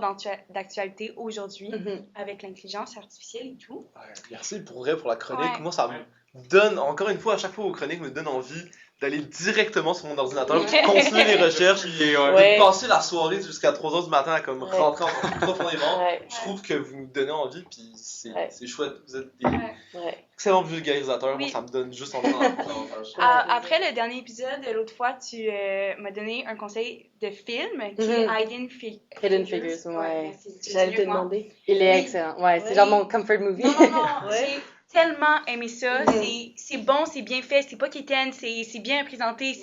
d'actualité aujourd'hui avec l'intelligence artificielle et tout. Ouais, merci pour la chronique. Ouais. Moi, ça me donne, encore une fois, à chaque fois vos chroniques me donnent envie d'aller directement sur mon ordinateur, pour continuer les recherches, et de passer la soirée jusqu'à 3h du matin à comme rentrer encore plus profondément. Je trouve que vous nous donnez envie, puis c'est chouette. Vous êtes des excellents vulgarisateurs. Moi, ça me donne juste envie d'en davantage. Après le dernier épisode, l'autre fois, tu m'as donné un conseil de film qui est Hidden Figures. Ouais. J'allais te demander. Il est excellent. Ouais, c'est genre mon comfort movie. Non, j'ai tellement aimé ça. C'est bon, c'est bien fait, c'est pas quétaine, c'est bien présenté.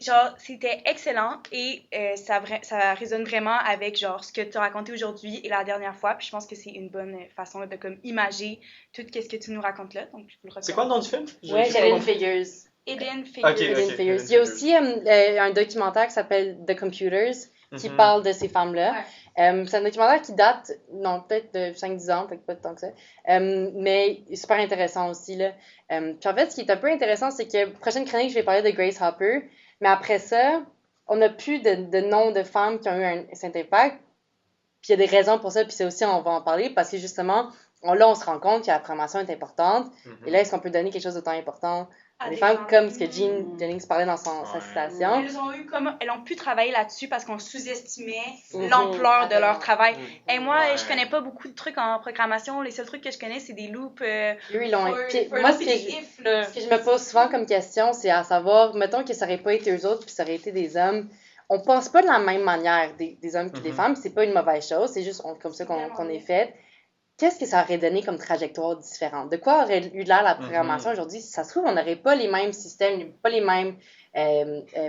Genre, c'était excellent et ça résonne vraiment avec genre ce que tu as raconté aujourd'hui et la dernière fois. Puis je pense que c'est une bonne façon de comme imager tout ce que tu nous racontes là. Donc, je vous le recommande. C'est quoi le nom du film? Ouais, Hidden Figures. Hidden Figures. Hidden Figures. Il y a aussi un documentaire qui s'appelle The Computers qui parle de ces femmes-là. C'est un documentaire qui date, peut-être de 5-10 ans, peut-être pas tant que ça, mais super intéressant aussi, là. Puis en fait, ce qui est un peu intéressant, c'est que prochaine chronique, je vais parler de Grace Hopper, mais après ça, on n'a plus de noms de femmes qui ont eu cet impact, puis il y a des raisons pour ça, puis c'est aussi, on va en parler, parce que justement, là, on se rend compte que la programmation est importante, et là, est-ce qu'on peut donner quelque chose d'autant important à des femmes, comme ce que Jean Jennings parlait dans sa citation. Elles ont pu travailler là-dessus parce qu'on sous-estimait l'ampleur de leur travail. Et moi, je connais pas beaucoup de trucs en programmation. Les seuls trucs que je connais, c'est des loops. Eux, ils l'ont. Moi, ce que je me pose souvent comme question, c'est à savoir, mettons que ça aurait pas été eux autres, puis ça aurait été des hommes. On pense pas de la même manière des hommes que des femmes, c'est pas une mauvaise chose, c'est juste comme ça qu'on est fait. Qu'est-ce que ça aurait donné comme trajectoire différente? De quoi aurait eu l'air la programmation aujourd'hui? Si ça se trouve, on n'aurait pas les mêmes systèmes, pas les mêmes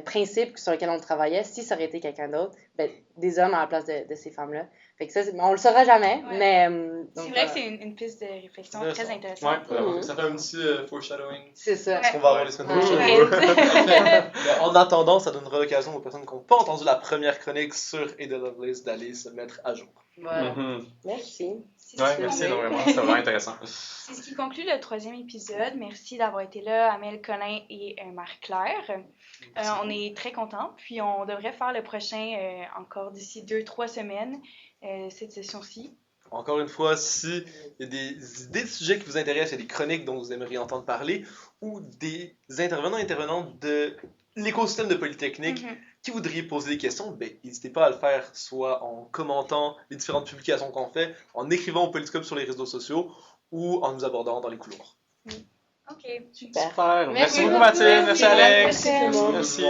principes sur lesquels on travaillait si ça aurait été quelqu'un d'autre, des hommes à la place de ces femmes-là. Fait que ça, on le saura jamais, mais... c'est vrai que c'est une piste de réflexion très intéressante. Ça fait un petit foreshadowing. C'est ça. Ce qu'on va avoir les semaines prochaines. En attendant, ça donnera l'occasion aux personnes qui n'ont pas entendu la première chronique sur Ada Lovelace d'aller se mettre à jour. Voilà. Merci. Merci énormément, c'était vraiment intéressant. C'est ce qui conclut le 3e épisode. Merci d'avoir été là, Amel, Colin et Marie-Claire. On est très contents, puis on devrait faire le prochain encore d'ici 2-3 semaines, cette session-ci. Encore une fois, s'il y a des idées de sujets qui vous intéressent, il y a des chroniques dont vous aimeriez entendre parler, ou des intervenantes de l'écosystème de Polytechnique qui voudriez poser des questions, n'hésitez pas à le faire, soit en commentant les différentes publications qu'on fait, en écrivant au Polyscope sur les réseaux sociaux, ou en nous abordant dans les couloirs. OK, super. Merci beaucoup, Mathilde. Merci, Alex. Merci.